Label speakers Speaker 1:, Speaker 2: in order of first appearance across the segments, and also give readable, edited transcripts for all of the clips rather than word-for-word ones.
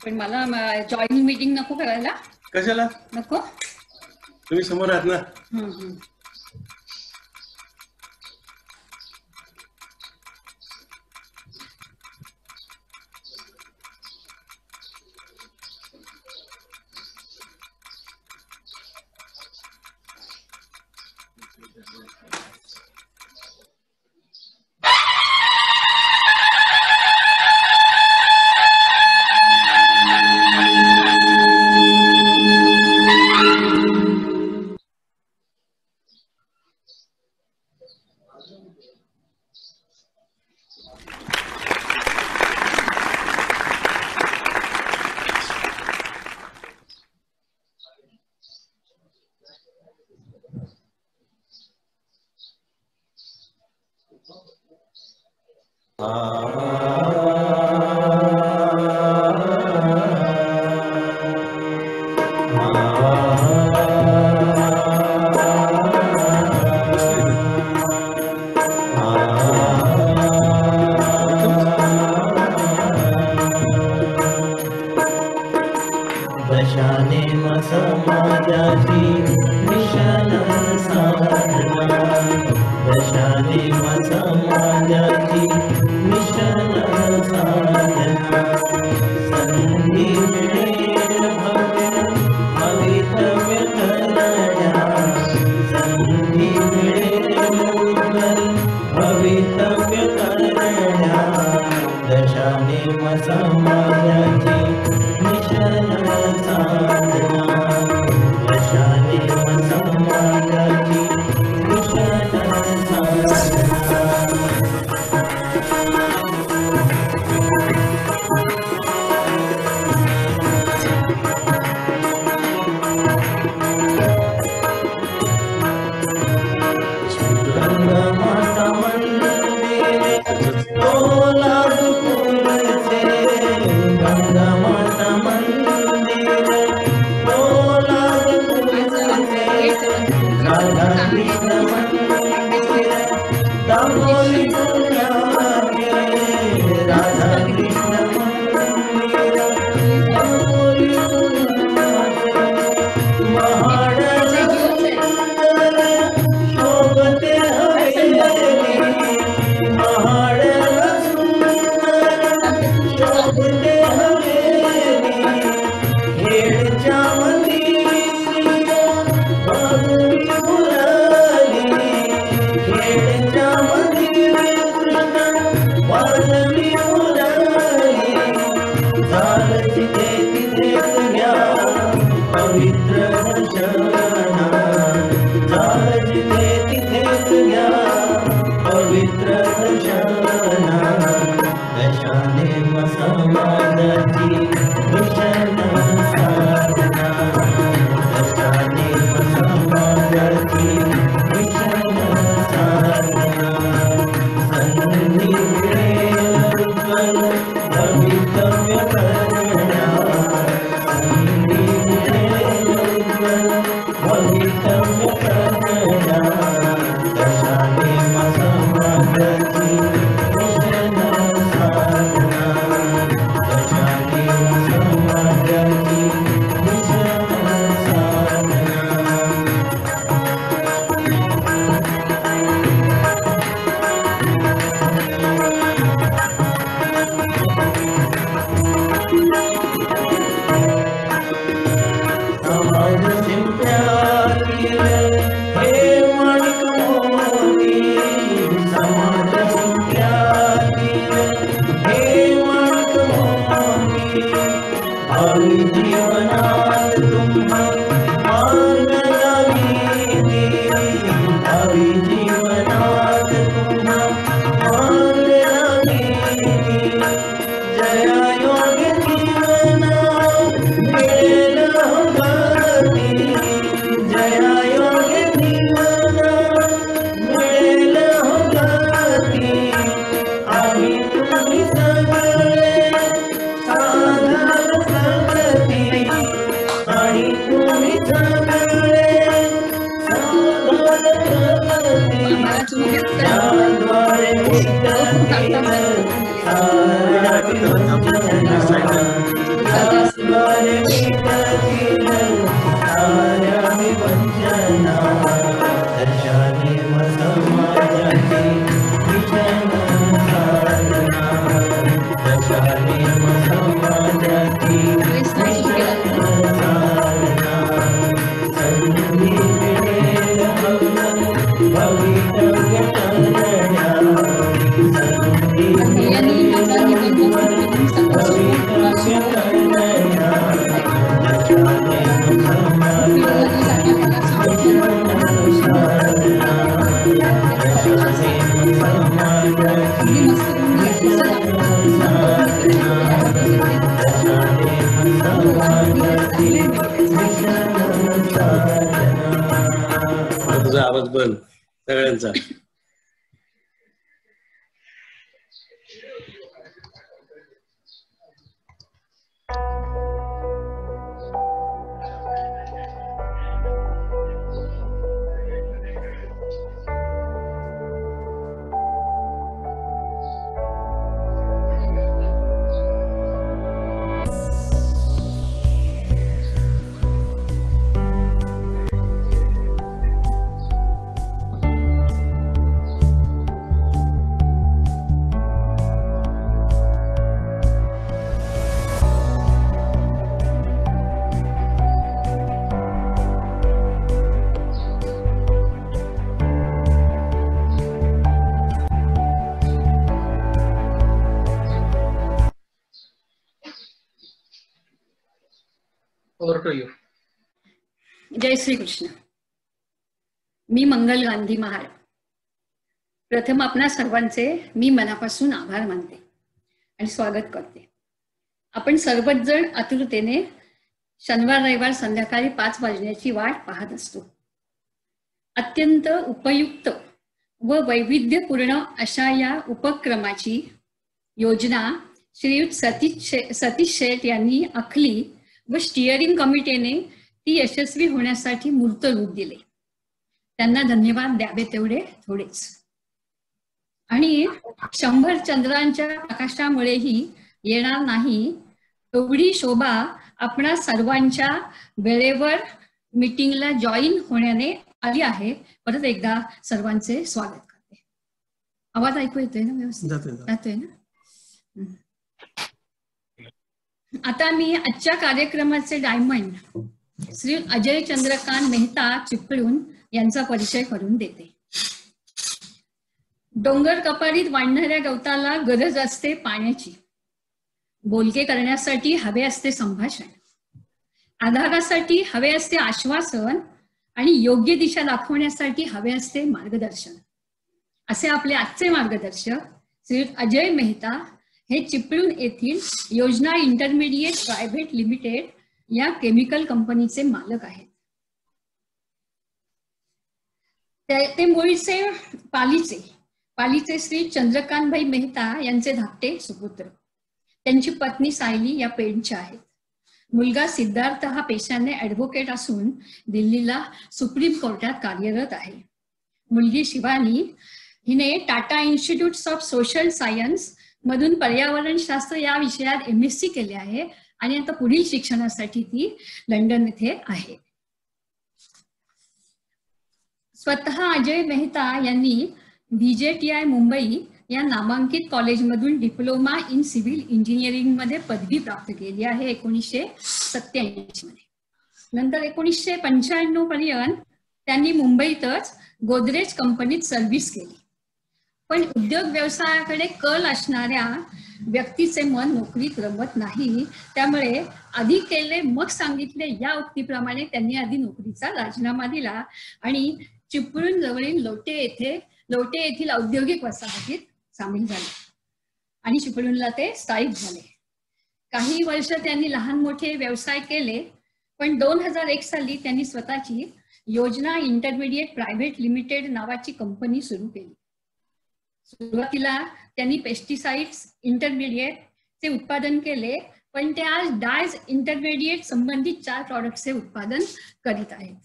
Speaker 1: पण मला joining meeting नको करायला.
Speaker 2: कशाला
Speaker 1: नको?
Speaker 2: तुम्ही समोर आहात ना.
Speaker 3: दशानेम समाजाची मिशन साधना, दशानेम समाजाची मिशन साधना, संधी मिळेल भवितव्य करण्या, संधी मिळेल भवितव्य करण्या, दशानेम समाजाची मिशन साधना, दशानेम समाजाची मिशन साधना. गंगामाता मंदिरे सोलापूरचे, गंगामाता मंदिरे सोलापूरचे, राधा कृष्ण मंदिरे दापोली पुण्याचे, राधा कृष्ण मंदिरे दापोली पुण्याचे, महाडला शोभते हवेली, महाडला शोभते हवेली, खेडच्या मंदिरी बाजरी मुरारी, खेडच्या मंदिरी कृष्ण बाजरी मुरारी, झालं तिथे तिथेच घ्या पवित्र दर्शना, झालं जिथे तिथेच घ्या पवित्र दर्शना, दशानेम समाजाची मिशन साधना, दशानेम समाजाची मिशन साधना, संधी मिळेल भवितव्य करण्या, संधी मिळेल भवितव्य करण्या, दशानेम समाजाची मिशन साधना, दशानेम समाजाची मिशन साधना. समाज शिंप्यातील हे माणिक मोती, समाज शिंप्यातील हे माणिक मोती, भावी जीवनात तुम्हा मार्ग लावीती, भावी जीवनात तुम्हा मार्ग लावीती, जया योग जीवना मिळेल गती, जया योग जीवना मिळेल गती, आम्ही तुम्ही सगळे साधार संगती, आणि तुम्ही सगळे साधार संगती.
Speaker 2: आपण सगळ्यांचा.
Speaker 4: Over to you.
Speaker 1: जय श्री कृष्ण. मी मंगल गांधी महाड. प्रथम आपणा सर्वांचे मी मनापासून आभार मानते आणि स्वागत करते. आपण सर्वच जण आतुरतेने शनिवार रविवार संध्याकाळी 5 वाजण्याची वाट पाहत असतो. अत्यंत उपयुक्त व वैविध्यपूर्ण अशा या उपक्रमाची योजना श्रीयुत सतीश शेठ यांनी आखली व स्टीअरिंग कमिटीने ती यशस्वी होण्यासाठी मूर्त रूप दिले. त्यांना धन्यवाद द्यावे तेवढे थोडेच. आणि 100 चंद्रांच्या प्रकाशामुळेही येणार नाही एवढी शोभा आपणा सर्वांच्या वेळेवर मीटिंगला जॉईन होण्याने आली आहे. परत एकदा सर्वांचे स्वागत करते. आवाज ऐकू येतोय ना व्यवस्थित? जातोय ना? आता मी आजच्या कार्यक्रमाचे डायमंड श्री अजय चंद्रकांत मेहता चिपळूण यांचा परिचय करून देते. डोंगर कपारीत वाढणाऱ्या गवताला गरज असते पाण्याची. बोलके करण्यासाठी हवे असते संभाषण. आधारासाठी हवे असते आश्वासन आणि योग्य दिशा दाखवण्यासाठी हवे असते मार्गदर्शन. असे आपले आजचे मार्गदर्शक श्री अजय मेहता हे चिपळूण येथील योजना इंटरमिडिएट प्रायव्हेट लिमिटेड या केमिकल कंपनीचे मालक आहेत. ते मूळचे पालीचे श्री चंद्रकांतभाई मेहता यांचे धाकटे सुपुत्र. त्यांची पत्नी सायली या पेणच्या आहेत. मुलगा सिद्धार्थ हा पेशाने ऍडव्होकेट असून दिल्लीला सुप्रीम कोर्टात कार्यरत आहे. मुलगी शिवानी हिने Tata institute of social science मधून पर्यावरण शास्त्र या विषयात MSc केले आहे आणि आता पुढील शिक्षणासाठी ती लंडन येथे आहे. स्वतः अजय मेहता यांनी VJTI मुंबई या नामांकित कॉलेजमधून डिप्लोमा इन सिव्हिल इंजिनिअरिंग मध्ये पदवी प्राप्त केली आहे 1987 मध्ये. नंतर 1995 पर्यंत त्यांनी मुंबईतच गोदरेज कंपनीत सर्व्हिस केली. पण उद्योग व्यवसायाकडे कल असणाऱ्या व्यक्तीचे मन नोकरीत रमत नाही. त्यामुळे आधी केले मग सांगितले या उक्तीप्रमाणे त्यांनी आधी नोकरीचा राजीनामा दिला आणि चिपळूण जवळील लोटे येथील औद्योगिक वसाहतीत सामील झाले आणि चिपळूणला ते स्थायिक झाले. काही वर्ष त्यांनी लहान मोठे व्यवसाय केले. पण 2001 साली त्यांनी स्वतःची योजना इंटरमिडिएट प्रायव्हेट लिमिटेड नावाची कंपनी सुरू केली. सुरुवातीला त्यांनी पेस्टिसाइड्स इंटरमिडिएटचे उत्पादन केले. पण ते आज डायज इंटरमिडिएट संबंधित 4 प्रॉडक्ट्सचे उत्पादन करीत आहेत.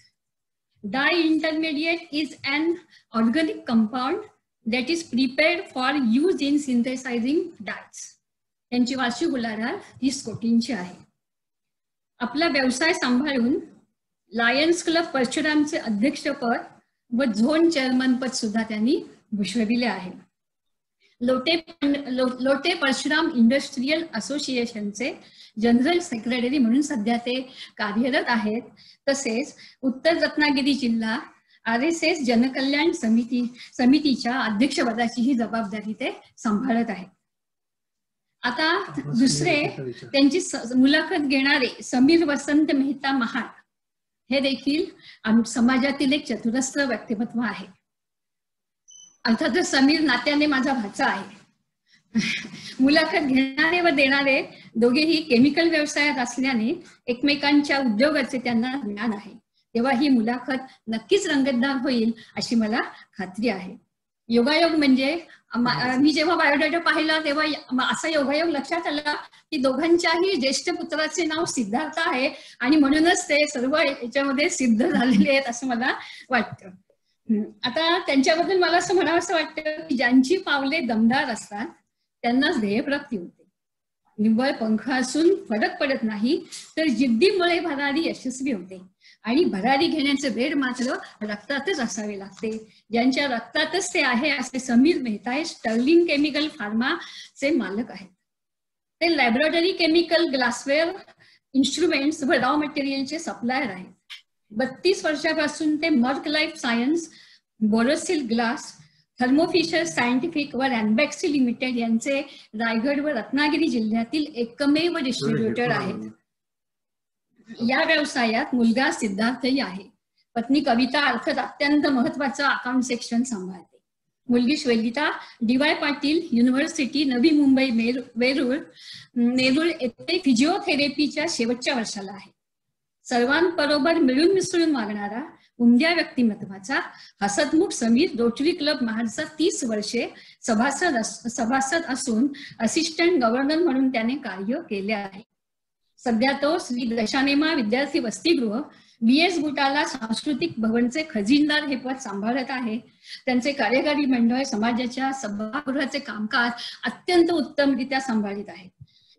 Speaker 1: Dye intermediate is an organic compound that is prepared for use in synthesising dyes. त्यांची वार्षिक उलाढाल 30 कोटींची आहे. आपला व्यवसाय सांभाळून लायन्स क्लब परशुरामचे अध्यक्षपद व झोन चेअरमन पद सुद्धा त्यांनी भूषविले आहे. लोटे परशुराम इंडस्ट्रियल असोसिएशनचे जनरल सेक्रेटरी म्हणून सध्या ते कार्यरत आहेत. तसेच उत्तर रत्नागिरी जिल्हा RSS जनकल्याण समितीच्या अध्यक्षपदाची ही जबाबदारी ते सांभाळत आहेत. आता दुसरे त्यांची मुलाखत घेणारे समीर वसंत मेहता महाड हे देखील समाजातील एक चतुरस्र व्यक्तिमत्व आहे. अर्थातच समीर नात्याने माझा भाचा आहे. मुलाखत घेणारे व देणारे दोघेही केमिकल व्यवसायात असल्याने एकमेकांच्या उद्योगाचे त्यांना ज्ञान आहे. तेव्हा ही मुलाखत नक्कीच रंगतदार होईल अशी मला खात्री आहे. योगायोग म्हणजे मी जेव्हा बायोडाटा पाहिला तेव्हा असा योगायोग लक्षात आला की दोघांच्याही ज्येष्ठ पुत्राचे नाव सिद्धार्थ आहे आणि म्हणूनच ते सर्व याच्यामध्ये सिद्ध झालेले आहेत असं मला वाटतं. आता त्यांच्याबद्दल मला असं म्हणावंसं वाटतं की ज्यांची पावले दमदार असतात त्यांनाच ध्येयप्राप्ती होते. निव्वळ पंख असून फरक पडत नाही तर जिद्दीमुळे भरारी यशस्वी होते आणि भरारी घेण्याचे वेळ मात्र रक्तातच असावे लागते. ज्यांच्या रक्तातच ते आहे असे समीर मेहता हे स्टर्लिंग केमिकल फार्माचे मालक आहेत. ते लॅबोरेटरी केमिकल, ग्लासवेअर, इन्स्ट्रुमेंट्स व रॉ मटेरियलचे सप्लायर आहेत. 32 वर्षापासून ते Merck life science, Borosil glass, Thermo Fisher scientific व रॅनबॅक्सी लिमिटेड यांचे रायगड व रत्नागिरी जिल्ह्यातील एकमेव डिस्ट्रीब्युटर आहेत. या व्यवसायात मुलगा सिद्धार्थही आहे. पत्नी कविता अर्थात अत्यंत महत्वाचं अकाउंट सेक्शन सांभाळते. मुलगी श्वेलिता DY पाटील युनिव्हर्सिटी नवी मुंबई नेरूळ येथे फिजिओथेरपीच्या शेवटच्या वर्षाला आहे. सर्वांबरोबर मिळून मिसळून वागणारा उमद्या व्यक्तिमत्वाचा हसतमुख समीर रोटरी क्लब महाडचा 30 वर्षे सभासद असून असिस्टंट गव्हर्नर म्हणून त्याने कार्य केले आहे. सध्या तो श्री दशानेमा विद्यार्थी वसतिगृह BS बुटाला सांस्कृतिक भवनचे खजिनदार हे पद सांभाळत आहे. त्यांचे कार्यकारी मंडळ समाजाच्या सभागृहाचे कामकाज अत्यंत उत्तमरित्या सांभाळत आहे.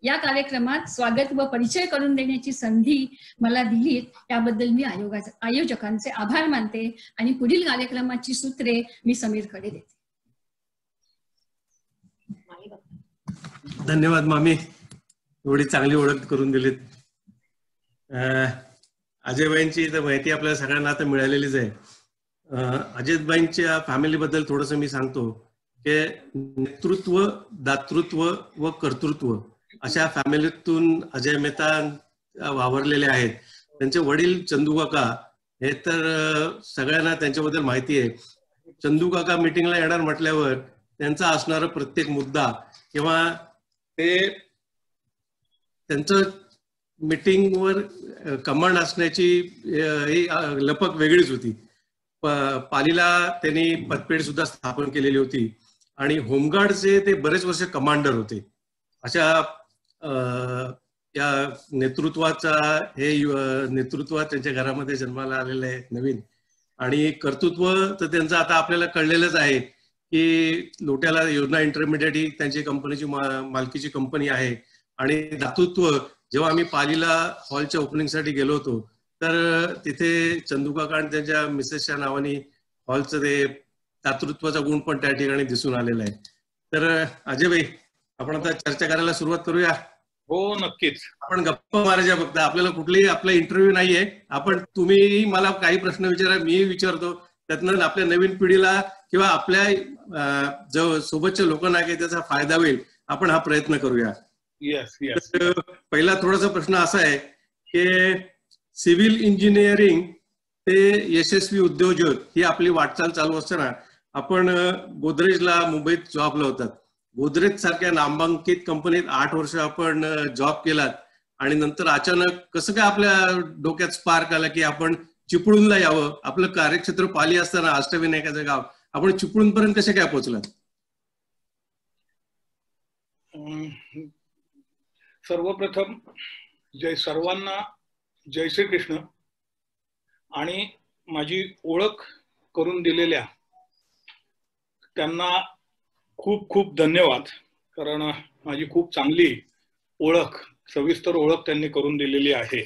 Speaker 1: या कार्यक्रमात स्वागत व परिचय करून देण्याची संधी मला दिली त्याबद्दल मी आयोजकांचे आभार मानते आणि पुढील कार्यक्रमाची सूत्रे मी समीरकडे देते.
Speaker 2: धन्यवाद मामी, एवढी चांगली ओळख करून दिलीत. अजयबाईंची तर माहिती आपल्याला सगळ्यांना आता मिळालेलीच आहे. अजयबाईंच्या फॅमिलीबद्दल थोडंसं मी सांगतो की नेतृत्व, दातृत्व व कर्तृत्व अशा फॅमिलीतून अजय मेहता वावरलेले आहेत. त्यांचे वडील चंदू काका हे तर सगळ्यांना त्यांच्याबद्दल माहिती आहे. चंदू काका मीटिंगला येणार म्हटल्यावर त्यांचा असणारा प्रत्येक मुद्दा किंवा ते त्यांचं मीटिंगवर कमांड असण्याची ही लपक वेगळीच होती. पालीला त्यांनी पतपेढ सुद्धा स्थापन केलेली होती आणि होमगार्डचे ते बरेच वर्ष कमांडर होते. अशा या नेतृत्वाचा नेतृत्व त्यांच्या घरामध्ये जन्माला आलेलं आहे नवीन. आणि कर्तृत्व तर त्यांचं आता आपल्याला कळलेलंच आहे की लोट्याला योजना इंटरमिडिएट ही त्यांची कंपनीची मालकीची कंपनी आहे. आणि दातृत्व जेव्हा आम्ही पालीला हॉलच्या ओपनिंगसाठी गेलो होतो तर तिथे चंदू काका आणि त्यांच्या मिसेसच्या नावाने हॉलचं ते दातृत्वाचा गुण पण त्या ठिकाणी दिसून आलेला आहे. तर अजयभाई, आपण आता चर्चा करायला सुरुवात करूया.
Speaker 4: हो, नक्कीच.
Speaker 2: आपण गप्पा मारायच्या फक्त, आपल्याला कुठलीही आपला इंटरव्ह्यू नाहीये. आपण तुम्ही मला काही प्रश्न विचारा, मी विचारतो, त्यातनं आपल्या नवीन पिढीला किंवा आपल्या जो सोबतच्या लोकांना काही त्याचा फायदा होईल आपण हा प्रयत्न करूया. पहिला थोडासा प्रश्न असा आहे की सिव्हिल इंजिनिअरिंग ते यशस्वी उद्योजक ही आपली वाटचाल चालू असताना आपण गोदरेजला मुंबईत जॉबला होतात. गोदरेज सारख्या नामांकित कंपनीत 8 वर्ष आपण जॉब केलात आणि नंतर अचानक कसं काय आपल्या डोक्यात स्पार्क आला की आपण चिपळूणला यावं. आपलं कार्यक्षेत्र पाली असताना अष्टविनायकाचं गाव, आपण चिपळूण पर्यंत कसे काय पोहोचलात?
Speaker 4: सर्वप्रथम सर्वांना जय श्री कृष्ण. आणि माझी ओळख करून दिलेल्या त्यांना खूप खूप धन्यवाद. कारण माझी खूप चांगली ओळख, सविस्तर ओळख त्यांनी करून दिलेली आहे.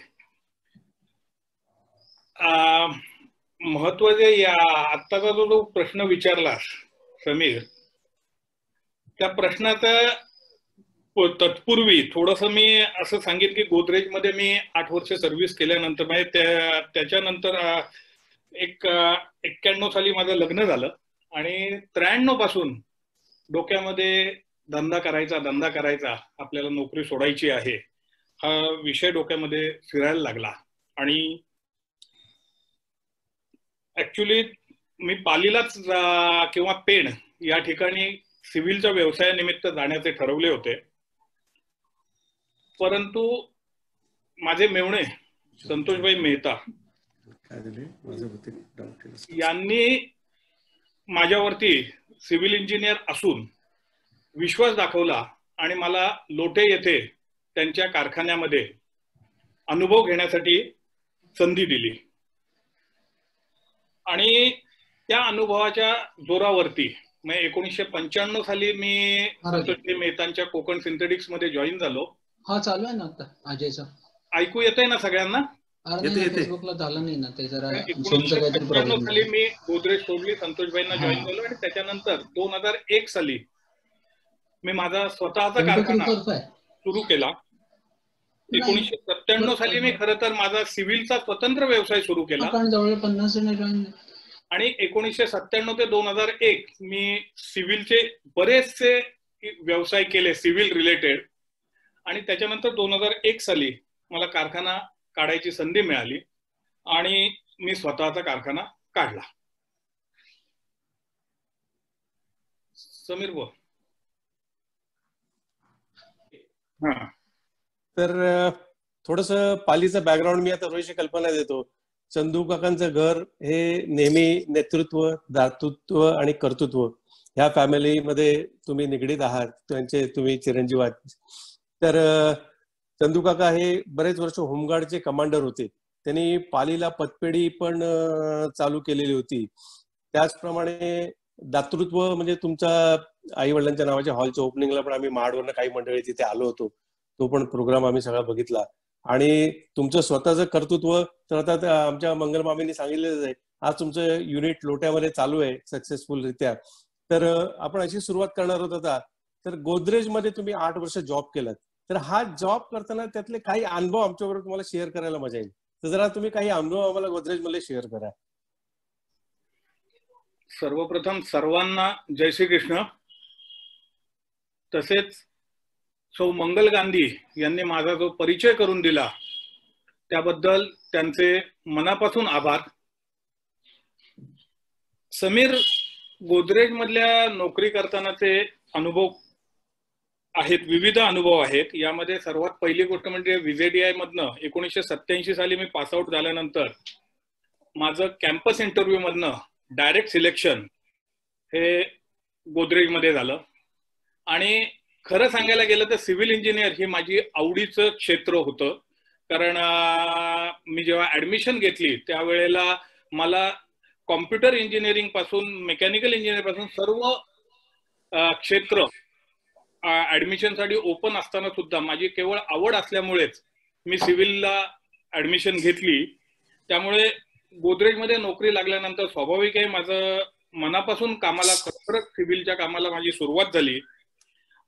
Speaker 4: महत्वाचे या आत्ताचा जो प्रश्न विचारलास समीर, त्या प्रश्नाचा तत्पूर्वी थोडस मी असं सांगेन की गोदरेजमध्ये मी 8 वर्ष सर्व्हिस केल्यानंतर म्हणजे त्याच्यानंतर 91 साली माझं लग्न झालं आणि 93 पासून डोक्यामध्ये धंदा करायचा, आपल्याला नोकरी सोडायची आहे हा विषय डोक्यामध्ये फिरायला लागला. आणि ऍक्च्युली मी पालीलाच किंवा पेण या ठिकाणी सिव्हिलच्या व्यवसायानिमित्त जाण्याचे ठरवले होते. परंतु माझे मेवणे संतोषभाई मेहता यांनी माझ्यावरती सिव्हिल इंजिनियर असून विश्वास दाखवला आणि मला लोटे येथे त्यांच्या कारखान्यामध्ये अनुभव घेण्यासाठी संधी दिली. आणि त्या अनुभवाच्या जोरावरती 1995 साली मी संतोष मेहतांच्या कोकण सिंथेटिक्स मध्ये जॉईन झालो.
Speaker 5: हा चालू आहे ना आता अजयचा.
Speaker 4: ऐकू येतंय ना सगळ्यांना?
Speaker 5: फेसबुकला झालं नाही ना ते जरा.
Speaker 4: 1995 साली मी गोदरेज सोडली, संतोषबाईंना जॉईन झालो आणि त्याच्यानंतर 2001 साली मी माझा स्वतःचा कारखाना सुरू केला. 1997 साली मी खरं तर माझा सिव्हिलचा स्वतंत्र व्यवसाय सुरू केला.
Speaker 5: जवळ 50 जण जॉईन.
Speaker 4: आणि 1997 ते 2001 मी सिव्हिलचे बरेचसे व्यवसाय केले सिव्हिल रिलेटेड. आणि त्याच्यानंतर 2001 साली मला कारखाना काढायची संधी मिळाली आणि मी स्वतःचा कारखाना काढला. समीर बोल.
Speaker 2: तर थोडस पालीचं बॅकग्राऊंड मी आता रोहितची कल्पना देतो. चंदू काकांचं घर हे नेहमी नेतृत्व, दातृत्व आणि कर्तृत्व ह्या फॅमिलीमध्ये तुम्ही निगडीत आहात, त्यांचे तुम्ही चिरंजीव आहात. तर चंदू काका हे बरेच वर्ष होमगार्डचे कमांडर होते. त्यांनी पालीला पतपेढी पण चालू केलेली होती. त्याचप्रमाणे दातृत्व म्हणजे तुमच्या आई वडिलांच्या नावाच्या हॉलच्या ओपनिंगला पण आम्ही महाडवरनं काही मंडळी तिथे आलो होतो. तो पण प्रोग्राम आम्ही सगळा बघितला. आणि तुमचं स्वतःचं कर्तृत्व तर आता आमच्या मंगल मामींनी सांगितलेलं आहे. आज तुमचं युनिट लोट्यामध्ये चालू आहे सक्सेसफुल रित्या. तर आपण अशी सुरुवात करणार होत आता. तर गोदरेज मध्ये तुम्ही 8 वर्ष जॉब केलात. तर हा जॉब करताना त्यातले काही अनुभव आमच्याबरोबर तुम्हाला शेअर करायला मजा येईल. तर जरा तुम्ही काही अनुभव आम्हाला गोदरेज मध्ये शेअर करा.
Speaker 4: सर्वप्रथम सर्वांना जय श्री कृष्ण. तसेच सौ मंगल गांधी यांनी माझा जो परिचय करून दिला त्याबद्दल त्यांचे मनापासून आभार. समीर, गोदरेज मधल्या नोकरी करतानाचे अनुभव आहेत, विविध अनुभव आहेत. यामध्ये सर्वात पहिली गोष्ट म्हणजे VJTI मधनं 1987 साली मी पासआउट झाल्यानंतर माझं कॅम्पस इंटरव्ह्यू मधनं डायरेक्ट सिलेक्शन हे गोदरेज मध्ये झालं. आणि खरं सांगायला गेलं तर सिव्हिल इंजिनियर ही माझी आवडीचं क्षेत्र होतं. कारण मी जेव्हा ऍडमिशन घेतली त्यावेळेला मला कॉम्प्युटर इंजिनिअरिंग पासून मेकॅनिकल इंजिनिअरिंग पासून सर्व क्षेत्र ऍडमिशन साठी ओपन असताना सुद्धा माझी केवळ आवड असल्यामुळेच मी सिव्हिलला ऍडमिशन घेतली. त्यामुळे गोदरेजमध्ये नोकरी लागल्यानंतर स्वाभाविक आहे माझं मनापासून कामाला, खरंच सिव्हिलच्या कामाला माझी सुरुवात झाली.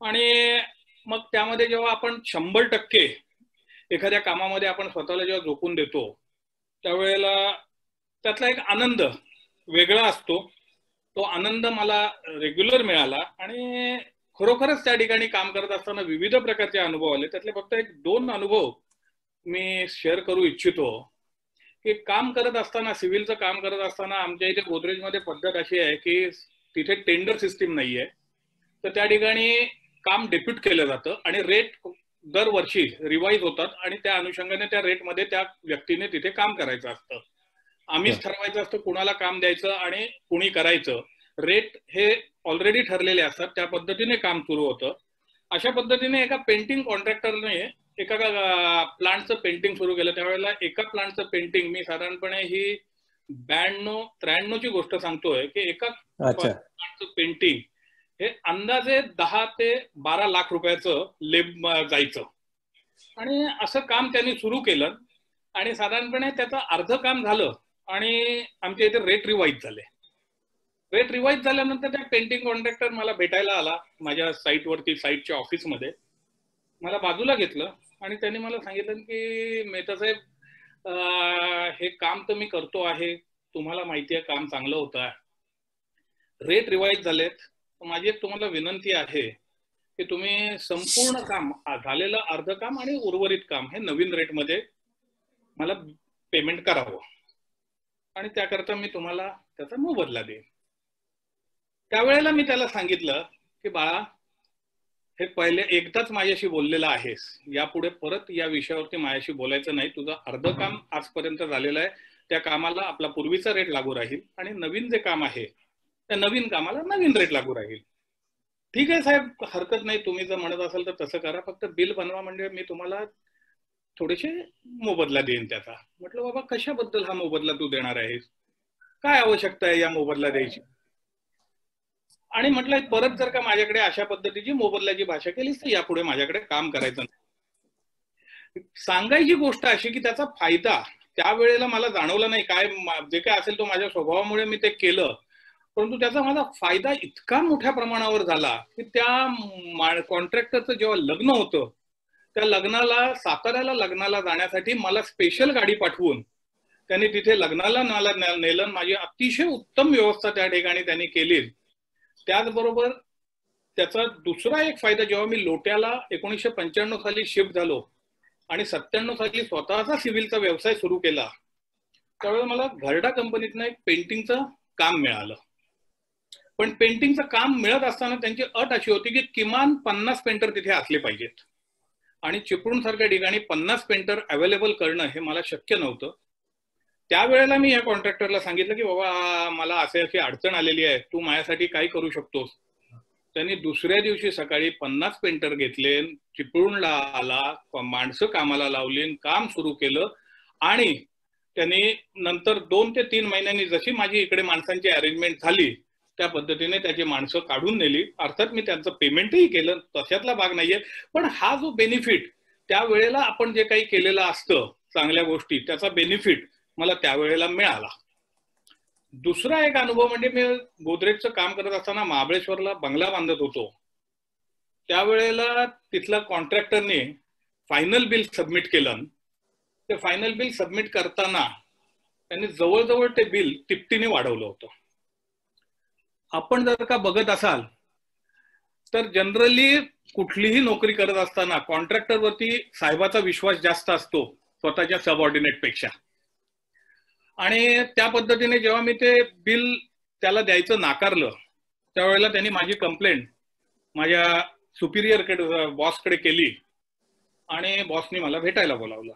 Speaker 4: आणि मग त्यामध्ये जेव्हा आपण 100% एखाद्या कामामध्ये आपण स्वतःला जेव्हा झोकून देतो त्यावेळेला त्यातला एक आनंद वेगळा असतो. तो आनंद मला रेग्युलर मिळाला आणि खरोखरच त्या ठिकाणी काम करत असताना विविध प्रकारचे अनुभव आले. त्यातले फक्त 1-2 अनुभव मी शेअर करू इच्छितो. की काम करत असताना, सिव्हिलचं काम करत असताना आमच्या इथे गोदरेजमध्ये पद्धत अशी आहे की तिथे टेंडर सिस्टीम नाहीये. तर त्या ठिकाणी काम डेप्यूट केलं जातं आणि रेट दरवर्षी रिवाईज होतात आणि त्या अनुषंगाने त्या रेटमध्ये त्या व्यक्तीने तिथे काम करायचं असतं. आम्हीच ठरवायचं असतं कुणाला काम द्यायचं आणि कुणी करायचं. रेट हे ऑलरेडी ठरलेले असतात, त्या पद्धतीने काम सुरू होतं. अशा पद्धतीने एका पेंटिंग कॉन्ट्रॅक्टरने एका प्लांटचं पेंटिंग सुरू केलं. त्यावेळेला एका प्लांटचं पेंटिंग मी साधारणपणे ही 92-93 ची गोष्ट सांगतोय की एका प्लांटचं पेंटिंग हे अंदाजे 10 ते 12 लाख रुपयाचं लेब जायचं. आणि असं काम त्यांनी सुरू केलं आणि साधारणपणे त्याचं अर्ध काम झालं आणि आमच्या इथे रेट रिवाईज झाले. रेट रिवाईज झाल्यानंतर त्या पेंटिंग कॉन्ट्रॅक्टर मला भेटायला आला माझ्या साईटवरती, साईटच्या ऑफिसमध्ये. मला बाजूला घेतलं आणि त्यांनी मला सांगितलं की मेहता साहेब, हे काम तर मी करतो आहे, तुम्हाला माहिती आहे काम चांगलं होतं आहे, रेट रिवाईज झालेत, माझी एक तुम्हाला विनंती आहे की तुम्ही संपूर्ण काम, झालेलं अर्ध काम आणि उर्वरित काम हे नवीन रेटमध्ये मला पेमेंट करावं आणि त्याकरता मी तुम्हाला त्याचा मोबदला देईन. त्यावेळेला मी त्याला सांगितलं की बाळा, हे पहिले एकदाच माझ्याशी बोललेलं आहेस, यापुढे परत या विषयावरती माझ्याशी बोलायचं नाही. तुझं अर्ध काम आजपर्यंत झालेलं आहे, त्या कामाला आपला पूर्वीचा रेट लागू राहील आणि नवीन जे काम आहे त्या नवीन कामाला नवीन रेट लागू राहील. ठीक आहे साहेब, हरकत नाही, तुम्ही जर म्हणत असाल तर तसं करा, फक्त बिल बनवा, म्हणजे मी तुम्हाला थोडेसे मोबदला देईन त्याचा. म्हटलं बाबा कशाबद्दल हा मोबदला तू देणार आहेस, काय आवश्यकता आहे या मोबदला द्यायची? आणि म्हटलं परत जर का माझ्याकडे अशा पद्धतीची मोबदल्याची भाषा केलीस तर यापुढे माझ्याकडे काम करायचं नाही. सांगायची गोष्ट अशी की त्याचा फायदा त्यावेळेला मला जाणवला नाही, काय जे काय असेल तो माझ्या स्वभावामुळे मी ते केलं, परंतु त्याचा माझा फायदा इतका मोठ्या प्रमाणावर झाला की त्या कॉन्ट्रॅक्टरचं जेव्हा लग्न होतं त्या लग्नाला, साताऱ्याला लग्नाला जाण्यासाठी मला स्पेशल गाडी पाठवून त्यांनी तिथे लग्नाला मला नेलं. माझी अतिशय उत्तम व्यवस्था त्या ठिकाणी त्यांनी केली. त्याचबरोबर त्याचा दुसरा एक फायदा, जेव्हा मी लोट्याला 1995 साली शिफ्ट झालो आणि 97 साली स्वतःचा सिव्हिलचा व्यवसाय सुरू केला, त्यावेळेला मला घरडा कंपनीतनं एक पेंटिंगचं काम मिळालं. पण पेंटिंगचं काम मिळत असताना त्यांची अट अशी होती की किमान 50 पेंटर तिथे असले पाहिजेत आणि चिपळूण सारख्या ठिकाणी 50 पेंटर अवेलेबल करणं हे मला शक्य नव्हतं. त्यावेळेला मी या कॉन्ट्रॅक्टरला सांगितलं की बाबा मला अशी अडचण आलेली आहे, तू माझ्यासाठी काय करू शकतोस? त्यांनी दुसऱ्या दिवशी सकाळी 50 पेंटर घेतले, चिपळूणला आला, माणसं कामाला लावली, काम सुरू केलं आणि त्यांनी नंतर 2 ते 3 महिन्यांनी जशी माझी इकडे माणसांची अरेंजमेंट झाली त्या पद्धतीने त्याची माणसं काढून नेली. अर्थात मी त्यांचं पेमेंटही केलं, तशातला भाग नाहीये, पण हा जो बेनिफिट त्यावेळेला आपण जे काही केलेलं असतं चांगल्या गोष्टी, त्याचा बेनिफिट मला त्यावेळेला मिळाला. दुसरा एक अनुभव म्हणजे मी गोदरेजचं काम करत असताना महाबळेश्वरला बंगला बांधत होतो. त्यावेळेला तिथल्या कॉन्ट्रॅक्टरने फायनल बिल सबमिट केलं. ते फायनल बिल सबमिट करताना त्यांनी जवळजवळ ते बिल तिपटीने वाढवलं होतं. आपण जर का बघत असाल तर जनरली कुठलीही नोकरी करत असताना कॉन्ट्रॅक्टरवरती साहेबाचा विश्वास जास्त असतो स्वतःच्या सबऑर्डिनेट पेक्षा. आणि त्या पद्धतीने जेव्हा मी ते बिल त्याला द्यायचं नाकारलं त्यावेळेला त्यांनी माझी कंप्लेंट माझ्या सुपिरियरकडे, बॉसकडे केली आणि बॉसनी मला भेटायला बोलावलं.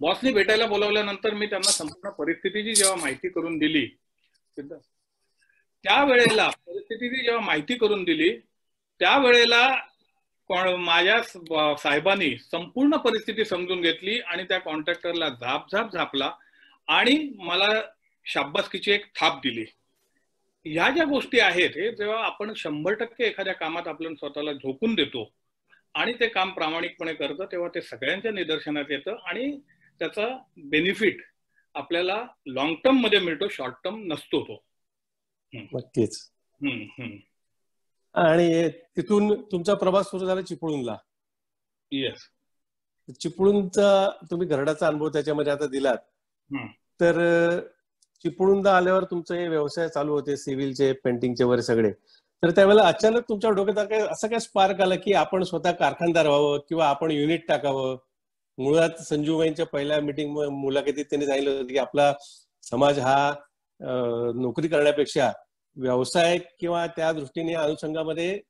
Speaker 4: बॉसनी भेटायला बोलावल्यानंतर मी त्यांना संपूर्ण परिस्थितीची जेव्हा माहिती करून दिली, त्यावेळेला माझ्या साहेबांनी संपूर्ण परिस्थिती समजून घेतली आणि त्या कॉन्ट्रॅक्टरला झापला आणि मला शाबासकीची एक थाप दिली. ह्या ज्या गोष्टी आहेत हे जेव्हा आपण 100% एखाद्या कामात आपण स्वतःला झोकून देतो आणि ते काम प्रामाणिकपणे करतो तेव्हा ते सगळ्यांच्या निदर्शनात येतं आणि त्याचा बेनिफिट आपल्याला लॉंग टर्म मध्ये मिळतो, शॉर्ट टर्म नसतो तो.
Speaker 2: नक्कीच. आणि तिथून तुमचा प्रवास सुरू झाला चिपळूणला.
Speaker 4: येस.
Speaker 2: चिपळूणचा तुम्ही घरडाचा अनुभव त्याच्यामध्ये आता दिलात, तर चिपळूणला आल्यावर तुमचे व्यवसाय चालू होते सिव्हिलचे, पेंटिंगचे वगैरे सगळे, तर त्यावेळेला अचानक तुमच्या डोक्यात असं काय स्पार्क आला की आपण स्वतः कारखानदार व्हावं किंवा आपण युनिट टाकावं? मुळात संजूबाईंच्या पहिल्या मीटिंग मुलाखतीत त्यांनी सांगितलं होतं की आपला समाज हा नोकरी करण्यापेक्षा व्यवसाय किंवा त्या दृष्टीने अनुषंगामध्ये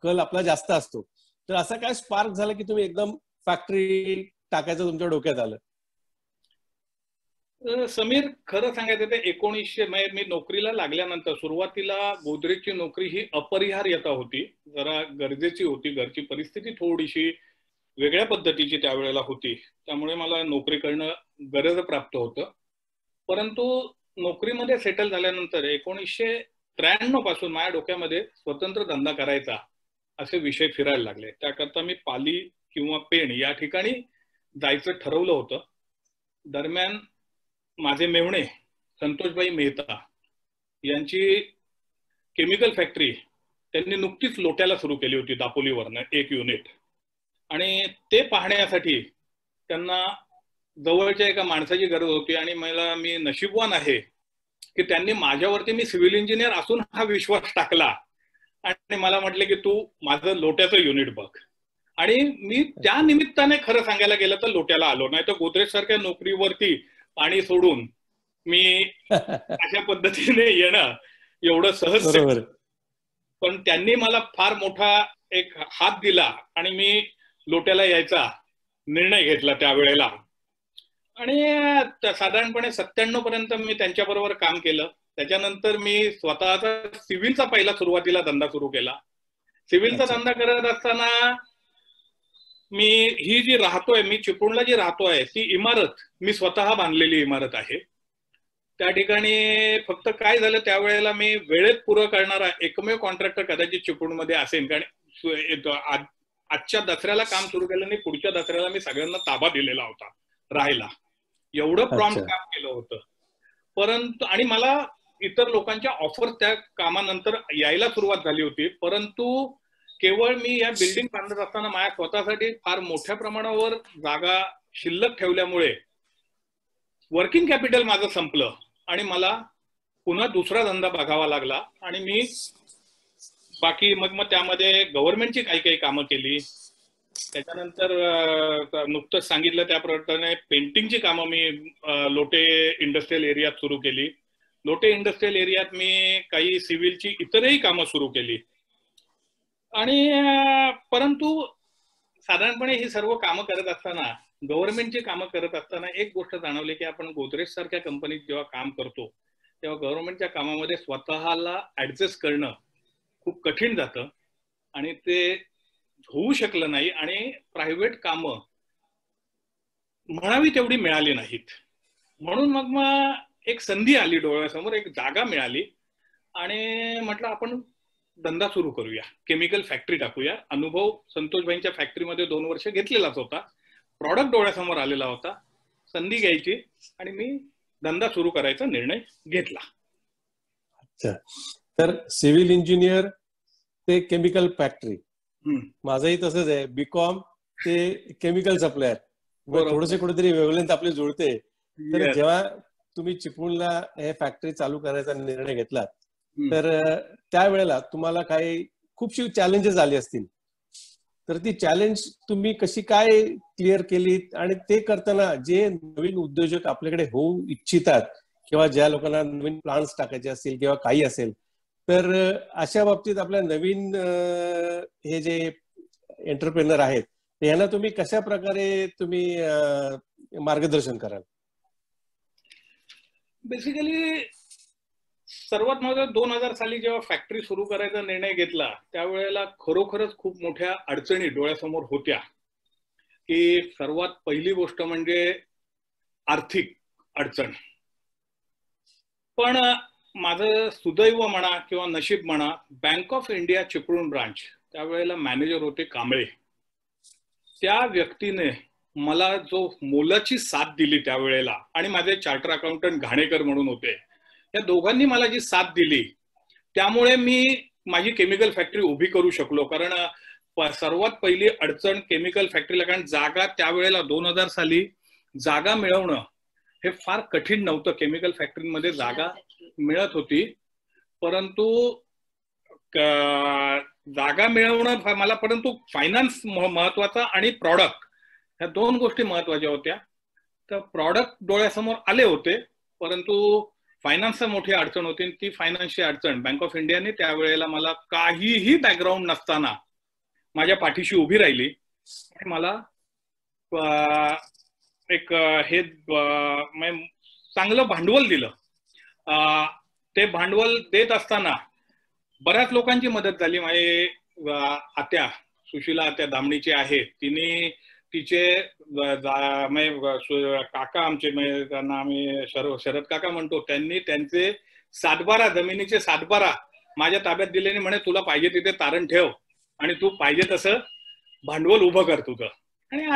Speaker 2: कल आपला जास्त असतो. तर असा काय स्पार्क झाला की तुम्ही एकदम फॅक्टरी टाकायचं तुमच्या डोक्यात आलं?
Speaker 4: समीर, खरं सांगायचं ते 1900 मी नोकरीला लागल्यानंतर सुरुवातीला गोदरेजची नोकरी ही अपरिहार्यता होती, जरा गरजेची होती, घरची परिस्थिती थोडीशी वेगळ्या पद्धतीची त्यावेळेला होती, त्यामुळे मला नोकरी करणं गरज प्राप्त होतं. परंतु नोकरीमध्ये सेटल झाल्यानंतर 1993 पासून माझ्या डोक्यामध्ये स्वतंत्र धंदा करायचा असे विषय फिरायला लागले. त्याकरता मी पाली किंवा पेण या ठिकाणी जायचं ठरवलं होतं. दरम्यान माझे मेव्हणे संतोषबाई मेहता यांची केमिकल फॅक्टरी त्यांनी नुकतीच लोट्याला सुरू केली होती, दापोलीवरनं एक युनिट, आणि ते पाहण्यासाठी त्यांना जवळच्या एका माणसाची गरज होती. आणि मी नशीबवान आहे की त्यांनी माझ्यावरती, मी सिव्हिल इंजिनियर असून हा विश्वास टाकला आणि मला म्हटले की तू माझं लोट्याचं युनिट बघ. आणि मी त्या निमित्ताने खरं सांगायला गेलं तर लोट्याला आलो, नाही तर गोदरेज सारख्या नोकरीवरती पाणी सोडून मी अशा पद्धतीने येणं एवढं सहज. पण त्यांनी मला फार मोठा एक हात दिला आणि मी लोट्याला यायचा निर्णय घेतला त्यावेळेला. आणि साधारणपणे 97 पर्यंत मी त्यांच्याबरोबर काम केलं. त्याच्यानंतर मी स्वतःचा सिव्हिलचा पहिला सुरुवातीला धंदा सुरू केला. सिव्हिलचा धंदा करत असताना मी ही जी राहतोय, मी चिपळूणला जी राहतोय ती इमारत मी स्वतः बांधलेली इमारत आहे. त्या ठिकाणी फक्त काय झालं, त्यावेळेला मी वेळेत पुरं करणारा एकमेव कॉन्ट्रॅक्टर कदाचित चिपळूणमध्ये असेल. कारण आजच्या दसऱ्याला काम सुरू केलं आणि पुढच्या दसऱ्याला मी सगळ्यांना ताबा दिलेला होता राहायला. एवढं प्रॉम्प्ट काम केलं होतं. परंतु आणि मला इतर लोकांच्या ऑफर त्या कामानंतर यायला सुरुवात झाली होती. परंतु केवळ मी या बिल्डिंग बांधत असताना माझ्या स्वतःसाठी फार मोठ्या प्रमाणावर जागा शिल्लक ठेवल्यामुळे वर्किंग कॅपिटल माझं संपलं आणि मला पुन्हा दुसरा धंदा बघावा लागला. आणि मी बाकी मग त्यामध्ये गव्हर्नमेंटची काही काही कामं केली. त्याच्यानंतर नुकतंच सांगितलं त्याप्रमाणे पेंटिंगची कामं मी लोटे इंडस्ट्रियल एरियात सुरू केली. लोटे इंडस्ट्रियल एरियात मी काही सिव्हिलची इतरही कामं सुरू केली. आणि परंतु साधारणपणे ही सर्व कामं करत असताना, गव्हर्नमेंटची कामं करत असताना एक गोष्ट जाणवली की आपण गोदरेज सारख्या कंपनीत जेव्हा काम करतो तेव्हा गव्हर्नमेंटच्या कामामध्ये स्वतःला ऍडजस्ट करणं खूप कठीण जातं आणि ते होऊ शकलं नाही. आणि प्रायव्हेट कामं म्हणावी तेवढी मिळाली नाहीत. म्हणून मग एक संधी आली डोळ्यासमोर, एक जागा मिळाली आणि म्हटलं आपण धंदा सुरू करूया, केमिकल फॅक्टरी टाकूया. अनुभव संतोषभाईंच्या फॅक्टरीमध्ये 2 वर्ष घेतलेलाच होता. प्रॉडक्ट डोळ्यासमोर आलेला होता. संधी घ्यायची आणि मी धंदा सुरू करायचा निर्णय घेतला.
Speaker 2: अच्छा, तर सिव्हिल इंजिनियर ते केमिकल फॅक्टरी, माझंही तसंच आहे. बीकॉम ते केमिकल सप्लायर. थोडेसे कुठेतरी वेवलेंथ आपली जुळते. तर जेव्हा तुम्ही चिपळूणला हे फॅक्टरी चालू करायचा निर्णय घेतला तर त्यावेळेला तुम्हाला काही खूपशी चॅलेंजेस आली असतील. तर ती चॅलेंज तुम्ही कशी काय क्लिअर केलीत आणि ते करताना जे नवीन उद्योजक आपल्याकडे होऊ इच्छितात किंवा ज्या लोकांना नवीन प्लांट्स टाकायचे असतील किंवा काही असेल, तर अशा बाबतीत आपल्या नवीन हे जे एंटरप्रेनर आहेत यांना तुम्ही कशा प्रकारे तुम्ही मार्गदर्शन कराल?
Speaker 4: बेसिकली सर्वात महत्त्वाचं 2000 साली जेव्हा फॅक्टरी सुरू करायचा निर्णय घेतला त्यावेळेला खरोखरच खूप मोठ्या अडचणी डोळ्यासमोर होत्या. की सर्वात पहिली गोष्ट म्हणजे आर्थिक अडचण. पण माझं सुदैव म्हणा किंवा नशीब म्हणा, bank of India Chiplun branch त्यावेळेला मॅनेजर होते कांबळे. त्या व्यक्तीने मला जो मोलाची साथ दिली त्यावेळेला, आणि माझे चार्टर अकाउंटंट घाणेकर म्हणून होते, या दोघांनी मला जी साथ दिली त्यामुळे मी माझी केमिकल फॅक्टरी उभी करू शकलो. कारण सर्वात पहिली अडचण केमिकल फॅक्टरीला, कारण जागा त्यावेळेला 2000 साली जागा मिळवणं हे फार कठीण नव्हतं. केमिकल फॅक्टरीमध्ये जागा मिळत होती, परंतु जागा मिळवणं मला, परंतु फायनान्स महत्वाचा आणि प्रॉडक्ट, ह्या 2 गोष्टी महत्वाच्या होत्या. तर प्रॉडक्ट डोळ्यासमोर आले होते, परंतु फायनान्सचा मोठी अडचण होती. ती फायनान्सची अडचण बँक ऑफ इंडियाने त्यावेळेला मला काहीही बॅकग्राऊंड नसताना माझ्या पाठीशी उभी राहिली आणि मला एक हे चांगलं भांडवल दिलं. ते भांडवल देत असताना बऱ्याच लोकांची मदत झाली. माझे आत्या सुशीला आत्या दामणीचे आहेत, तिने तिचे काका आमचे, त्यांना आम्ही शरद काका म्हणतो, त्यांनी त्यांचे 7-12 जमिनीचे 7-12 माझ्या ताब्यात दिले आणि म्हणे तुला पाहिजे तिथे तारण ठेव आणि तू पाहिजे तसं भांडवल उभं कर तुझं. आणि